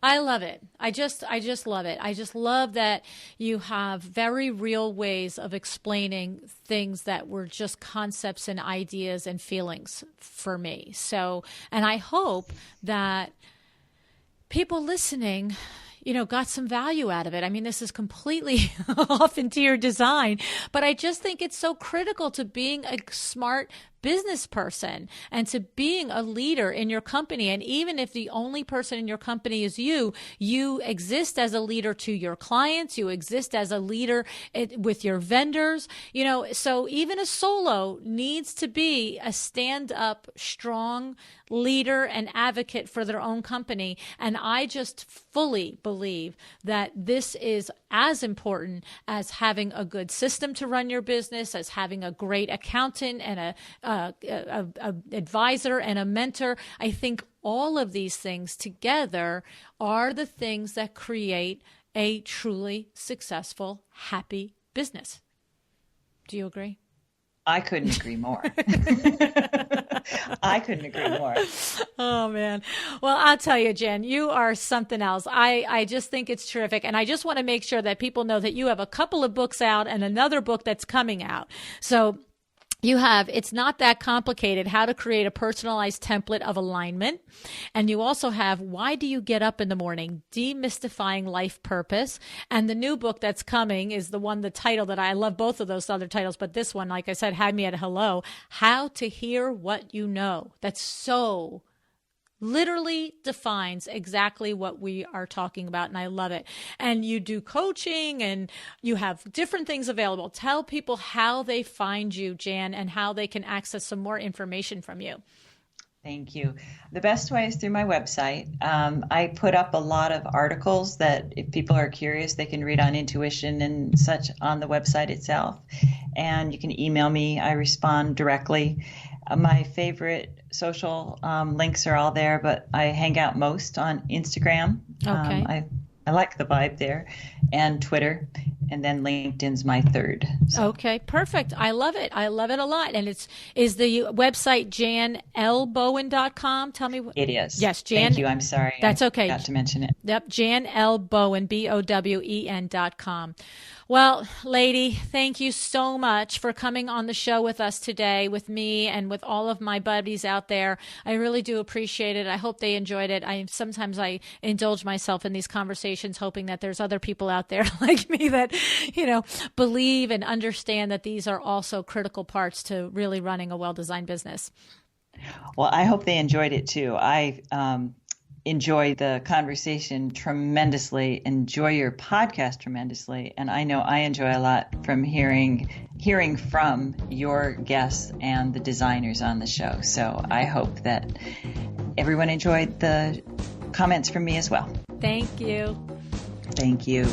I love it. I just love it. I just love that you have very real ways of explaining things that were just concepts and ideas and feelings for me. So, and I hope that people listening, got some value out of it. I mean, this is completely off interior design, but I just think it's so critical to being a smart business person and to being a leader in your company. And even if the only person in your company is you exist as a leader to your clients, you exist as a leader with your vendors, so even a solo needs to be a stand-up, strong leader and advocate for their own company. And I just fully believe that this is as important as having a good system to run your business, as having a great accountant and a advisor and a mentor. I think all of these things together are the things that create a truly successful, happy business. Do you agree? I couldn't agree more. I couldn't agree more. Oh, man. Well, I'll tell you, Jan, you are something else. I just think it's terrific. And I just want to make sure that people know that you have a couple of books out and another book that's coming out. So you have It's Not That Complicated, How to Create a Personalized Template of Alignment. And you also have Why Do You Get Up in the Morning? Demystifying Life Purpose. And the new book that's coming is the title that I love both of those other titles, but this one, like I said, had me at hello. How to Hear What You Know. That's so literally defines exactly what we are talking about, and I love it. And you do coaching, and you have different things available. Tell people how they find you, Jan, and how they can access some more information from you. Thank you. The best way is through my website. I put up a lot of articles that if people are curious, they can read on intuition and such on the website itself. And you can email me. I respond directly. My favorite social links are all there, but I hang out most on Instagram. Okay. I like the vibe there, and Twitter, and then LinkedIn's my third. So. Okay, perfect. I love it. I love it a lot. And is the website janlbowen.com? Tell me what it is. Yes, Jan. Thank you. I'm sorry. That's okay. I forgot to mention it. Yep, janlbowen, BOWEN.com. Well, lady, thank you so much for coming on the show with us today, with me and with all of my buddies out there. I really do appreciate it. I hope they enjoyed it. Sometimes I indulge myself in these conversations, hoping that there's other people out there like me that, believe and understand that these are also critical parts to really running a well-designed business. Well, I hope they enjoyed it too. I enjoy the conversation tremendously, enjoy your podcast tremendously, and I know I enjoy a lot from hearing from your guests and the designers on the show. So I hope that everyone enjoyed the comments from me as well. Thank you. Thank you.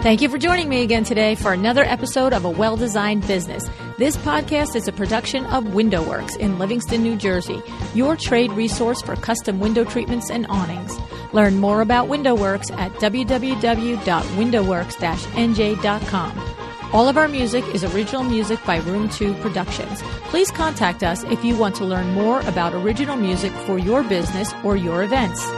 Thank you for joining me again today for another episode of A Well-Designed Business. This podcast is a production of WindowWorks in Livingston, New Jersey, your trade resource for custom window treatments and awnings. Learn more about WindowWorks at www.windowworks-nj.com. All of our music is original music by Room 2 Productions. Please contact us if you want to learn more about original music for your business or your events.